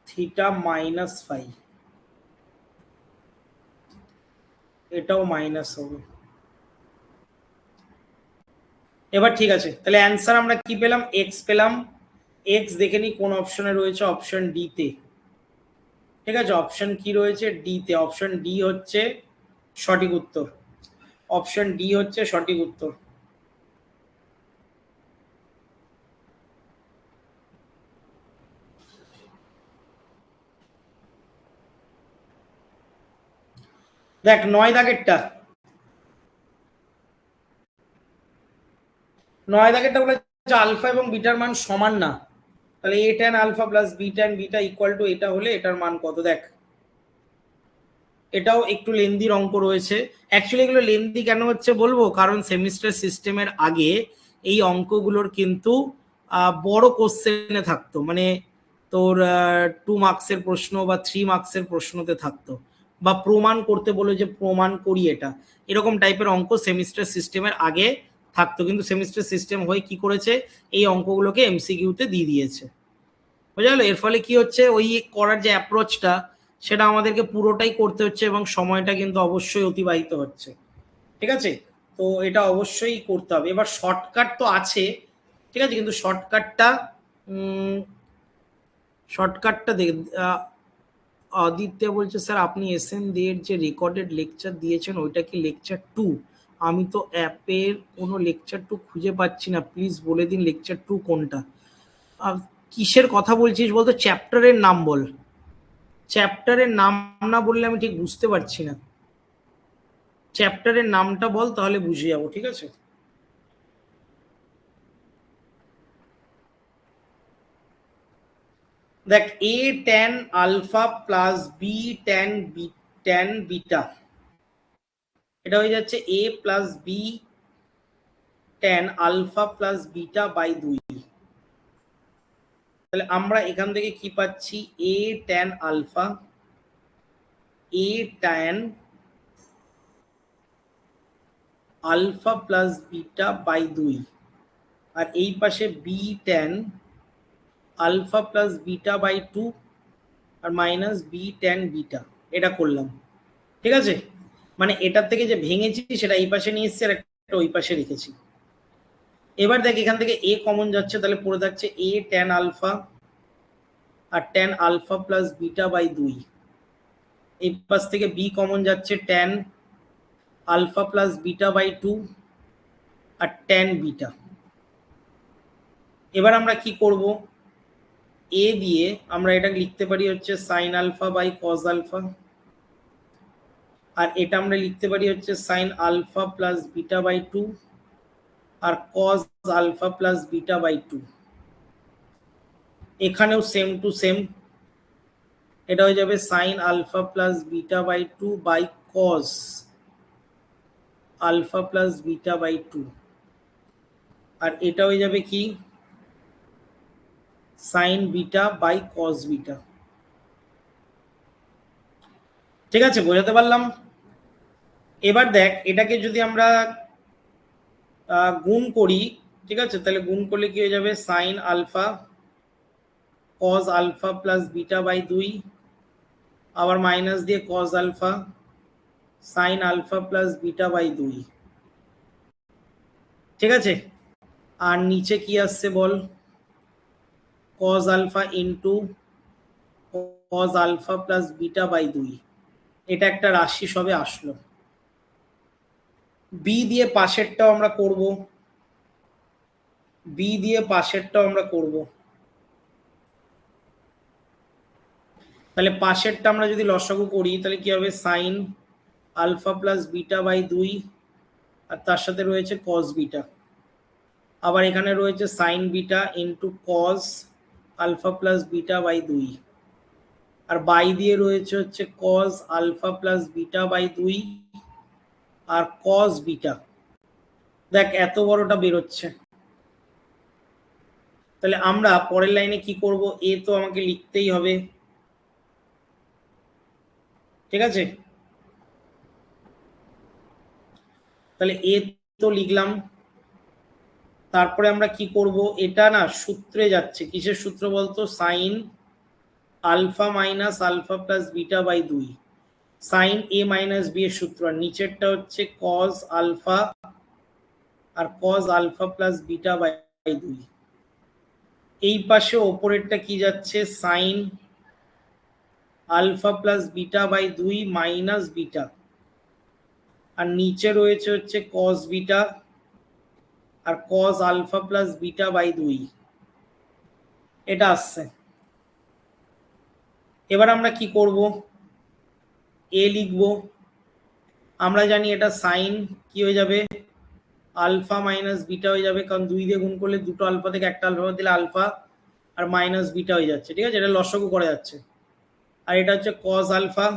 থিটা মাইনাস ফাইভ, এটাও মাইনাস হবে। এবার ঠিক আছে, তাহলে অ্যান্সার আমরা কি পেলাম, এক্স পেলাম। এক্স দেখে নি কোন অপশনে রয়েছে, অপশন ডি তে। ঠিক আছে, অপশন কি রয়েছে, ডি তে, অপশন ডি হচ্ছে সঠিক উত্তর, অপশন ডি হচ্ছে সঠিক উত্তর। দেখ 9 দাগেরটা, 9 দাগেরটা বলেছে আলফা এবং বিটার মান সমান না, তাহলে A tan alpha plus B tan beta equal to এটা হলে এটার মান কত। দেখ এটাও একটু লেন্দির অঙ্ক রয়েছে, অ্যাকচুয়ালি এগুলো লেন্দি কেন হচ্ছে বলবো, কারণ সেমিস্টার সিস্টেমের আগে এই অঙ্কগুলোর কিন্তু বড় কোশ্চেনে থাকতো, মানে তোর 2 মার্কসের প্রশ্ন বা 3 মার্কসের প্রশ্নতে থাকতো, বা প্রমাণ করতে বলে যে প্রমাণ করি এটা, এরকম টাইপের অঙ্ক সেমিস্টার সিস্টেমের আগে থাকতো, কিন্তু সেমিস্টার সিস্টেম হয়ে কি করেছে, এই অঙ্কগুলোকে এমসিকিউতে দিয়ে দিয়েছে, বোঝা গেল। এর ফলে কি হচ্ছে, ওই করার যে অ্যাপ্রোচটা সেটা আমাদেরকে পুরোটাই করতে হচ্ছে, এবং সময়টা কিন্তু অবশ্যই অতিবাহিত হচ্ছে। ঠিক আছে, তো এটা অবশ্যই করতে হবে। এবার শর্টকাট তো আছে, ঠিক আছে, কিন্তু শর্টকাটটা দেখ, আদিত্য বলছে স্যার আপনি এসএন দের যে রেকর্ডেড লেকচার দিয়েছেন ওইটা কি লেকচার 2? আমি তো অ্যাপের কোনো লেকচার 2 খুঁজে পাচ্ছি না, প্লিজ বলে দিন লেকচার 2 কোনটা। কিসের কথা বলছিস বলতো, চ্যাপ্টারের নাম বল, চ্যাপ্টারের নাম না বললে আমি ঠিক বুঝতে পারছি না, চ্যাপ্টারের নামটা বল তাহলে বুঝে যাবো, ঠিক আছে। দেখ A tan alpha plus B tan beta, এটা হয়ে যাচ্ছে A plus B tan alpha plus beta by 2। তাহলে আমরা এখান থেকে কি পাচ্ছি, A tan alpha, A tan alpha plus beta by 2, আর এই পাশে B tan alpha plus beta by 2, আর মাইনাস বি ট্যান বিটা, এটা করলাম। ঠিক আছে, মানে এটার থেকে যে ভেঙেছি সেটা এই পাশে নিয়ে এসেছি, আর একটা ওই পাশে রেখেছি। এবার দেখ এখান থেকে এ কমন যাচ্ছে, তাহলে পড়ে থাকছে এ ট্যান আলফা, আর tan alpha plus beta by 2। এই পাশ থেকে বি কমন যাচ্ছে, tan alpha plus beta by 2, আর ট্যান বিটা। এবার আমরা কি করব, এ দিয়ে আমরা এটা লিখতে পারি হচ্ছে sine alpha by cos alpha, আর এটা আমরা লিখতে পারি হচ্ছে sine alpha plus beta by 2, আর cos alpha plus beta by 2। এখানেও সেম টু সেম, এটা হয়ে যাবে sine alpha plus beta by 2 by cos alpha plus beta by 2, আর এটা হয়ে যাবে কি, sine beta by cos beta. ঠিক আছে, বোঝাতে পারলাম। এবার দেখ এটাকে যদি আমরা গুণ করি, ঠিক আছে, তাহলে গুণ করলে কি হয়ে যাবে, sine alpha cos alpha plus beta by 2, আবার মাইনাস দিয়ে cos alpha sine alpha plus beta by 2। ঠিক আছে, আর নিচে কি আসছে বল, cos alpha into cos alpha plus beta by 2। এটা একটা রাশি সবে আসলো। বি দিয়ে পাশেরটাও আমরা করব, বি দিয়ে পাশেরটাও আমরা করব। তাহলে পাশেরটা আমরা যদি লসাগু করি তাহলে কি হবে, sine alpha plus beta by 2, আর তার সাথে রয়েছে কজ বিটা, আবার এখানে রয়েছে sine beta into cos alpha plus beta by 2, আর বাই দিয়ে রয়েছে হচ্ছে cos alpha plus beta by 2 আর কজ বিটা। দেখ এত বড়টা বেরোচ্ছে। তাহলে আমরা পরের লাইনে কি করব, এ তো আমাকে লিখতেই হবে। ঠিক আছে, তাহলে এ তো লিখলাম, তারপরে আমরা কি করব, এটা না সূত্রে যাচ্ছে, কিসের সূত্র বলতো, sine alpha minus alpha plus beta by 2, sine A minus B এর সূত্র, আর নিচেরটা হচ্ছে কজ আলফা আর cos alpha plus beta by 2। এই পাশে ওপরেরটা কি যাচ্ছে, sine alpha plus beta by 2 minus beta, আর নিচে রয়েছে হচ্ছে কজ বিটা আর cos alpha plus beta by 2। এটা আসছে। এবার আমরা কি করব, এ লিখব। আমরা জানি এটা সাইন কি হয়ে যাবে, আলফা মাইনাস বিটা হয়ে যাবে, কারণ 2 দিয়ে গুণ করলে দুটো আলফা থেকে একটা আলফা দিলে আলফা আর মাইনাস বিটা হয়ে যাচ্ছে। ঠিক আছে, এটা লসাগু করা যাচ্ছে। আর এটা হচ্ছে কজ আলফা,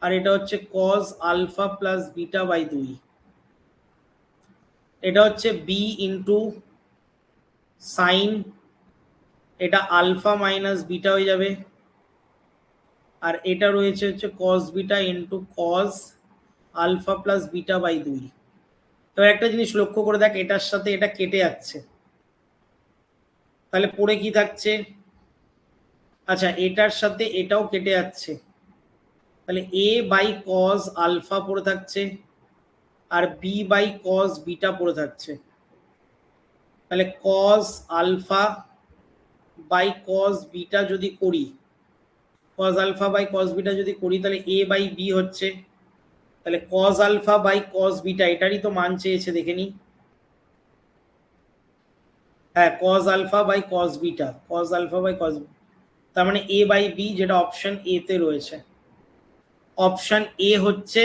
আর এটা হচ্ছে cos alpha plus beta by 2। এটা হচ্ছে বি ইন্টু সাইন, এটা আলফা মাইনাস বিটা হয়ে যাবে, আর এটা রয়েছে হচ্ছে cos beta into cos alpha plus beta by 2। এবার একটা জিনিস লক্ষ্য করে দেখ, এটার সাথে এটা কেটে যাচ্ছে, তাহলে পড়ে কি থাকছে, আচ্ছা এটার সাথে এটাও কেটে যাচ্ছে, তাহলে এ বাই কজ আলফা পড়ে থাকছে আর বি বাই কজ বিটা পড়ে থাকছে। তাহলে cos alpha by cos beta যদি করি, cos alpha by cos beta যদি করি, তাহলে এ বাই বি হচ্ছে, তাহলে cos alpha by cos beta, এটারই তো মান চেয়েছে, দেখে নি। হ্যাঁ, cos alpha by cos beta, cos alpha by cos, তার মানে এ বাই বি, যেটা অপশন এ তে রয়েছে। অপশন এ হচ্ছে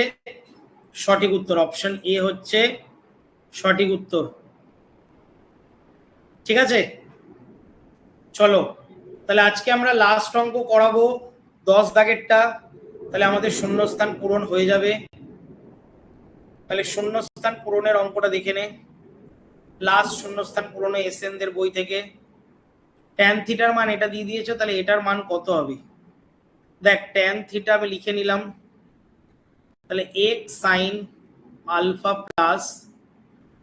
সঠিক উত্তর, অপশন এ হচ্ছে সঠিক উত্তর। ঠিক আছে, চলো তাহলে আজকে আমরা লাস্ট অঙ্ক করাবো 10 দাগেরটা, তাহলে আমাদের শূন্যস্থান পূরণ হয়ে যাবে। তাহলে শূন্যস্থান পূরণের অঙ্কটা দেখে নে। লাস্ট শূন্যস্থান পূরণে এসএন দের বই থেকে ট্যান থিটার মান এটা দিয়ে দিয়েছে, তাহলে এটার মান কত হবে। দেখ ট্যান থিটা আমি লিখে নিলাম, তাহলে x sine alpha plus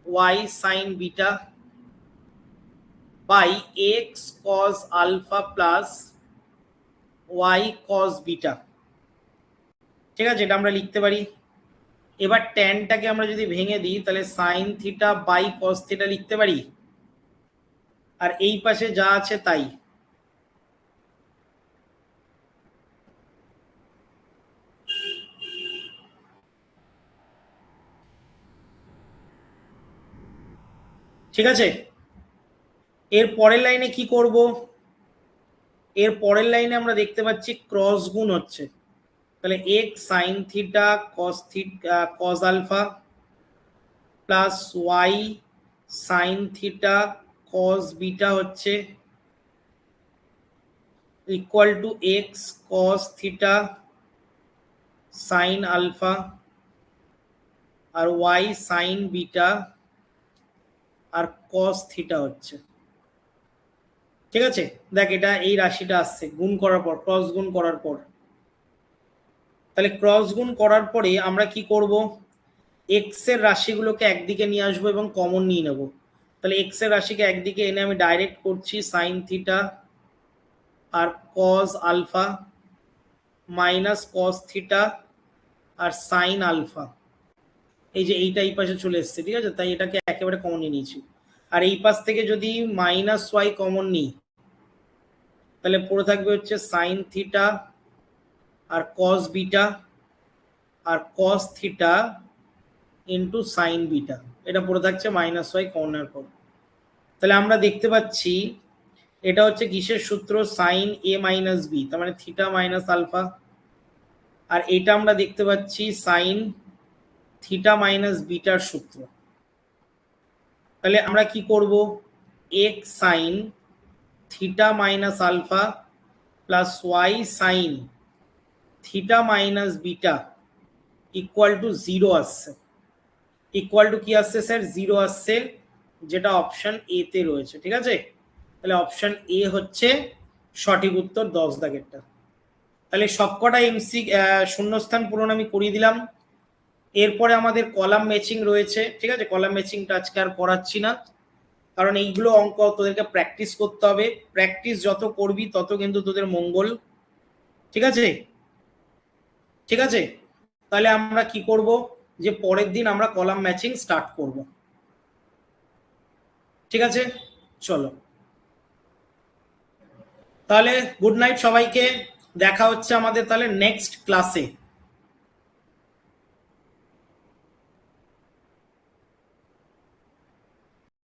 y sine beta by x cos alpha plus y cos beta. ঠিক আছে, এটা আমরা লিখতে পারি। এবার ট্যানটাকে আমরা যদি ভেঙে দিই, তাহলে sine theta by cos theta লিখতে পারি, আর এই পাশে যা আছে তাই। ঠিক আছে, এর পরের লাইনে কি করব, এর পরের লাইনে আমরা দেখতে পাচ্ছি ক্রস গুণ হচ্ছে, তাহলে x sine theta cos alpha plus y sine theta cos beta হচ্ছে equal to x cos theta sine alpha আর ওয়াই সাইন বিটা আর কজ থিটা হচ্ছে। ঠিক আছে, দেখ এটা এই রাশিটা আসছে গুণ করার পর, ক্রস গুণ করার পর। তাহলে ক্রস গুণ করার পরে আমরা কি করব, এক্স এর রাশিগুলোকে একদিকে নিয়ে আসবো এবং কমন নিয়ে নেবো। তাহলে এক্স এর রাশিকে একদিকে এনে আমি ডাইরেক্ট করছি সাইন থিটা আর cos alpha minus cos theta আর সাইন আলফা। এই যে এইটা এই পাশে চলে এসছে, ঠিক আছে, তাই এটাকে একেবারে কমন নিয়ে নিয়েছি। আর এই পাশ থেকে যদি মাইনাস ওয়াই কমন নিই তাহলে পড়ে থাকবে হচ্ছে সাইন থিটা আর কস বিটা আর cos theta into sine beta, এটা পড়ে থাকছে মাইনাস ওয়াই কমনের পর। তাহলে আমরা দেখতে পাচ্ছি এটা হচ্ছে কিসের সূত্র, সাইন এ মাইনাস বি, তার মানে থিটা মাইনাস আলফা। আর এটা আমরা দেখতে পাচ্ছি সাইন থিটা মাইনাস বিটার সূত্র। তাহলে আমরা কি করব, x sine theta minus alpha plus y sine theta minus beta equal to zero আসছে। ইকুয়াল টু কি আসছে স্যার, জিরো আসছে, যেটা অপশন এ তে রয়েছে, ঠিক আছে। তাহলে অপশন এ হচ্ছে সঠিক উত্তর 10 দাগেরটা। তাহলে সবকটা এমসি শূন্যস্থান পূরণ আমি করিয়ে দিলাম। এরপরে আমাদের কলাম ম্যাচিং রয়েছে, ঠিক আছে। কলাম ম্যাচিংটা আজকে আর করাচ্ছি না, কারণ এইগুলো অঙ্ক তোদেরকে প্র্যাকটিস করতে হবে। প্র্যাকটিস যত করবি তত কিন্তু তোদের মঙ্গল, ঠিক আছে, ঠিক আছে। তাহলে আমরা কি করব, যে পরের দিন আমরা কলাম ম্যাচিং স্টার্ট করব, ঠিক আছে। চলো তাহলে গুড নাইট সবাইকে, দেখা হচ্ছে আমাদের তাহলে নেক্সট ক্লাসে।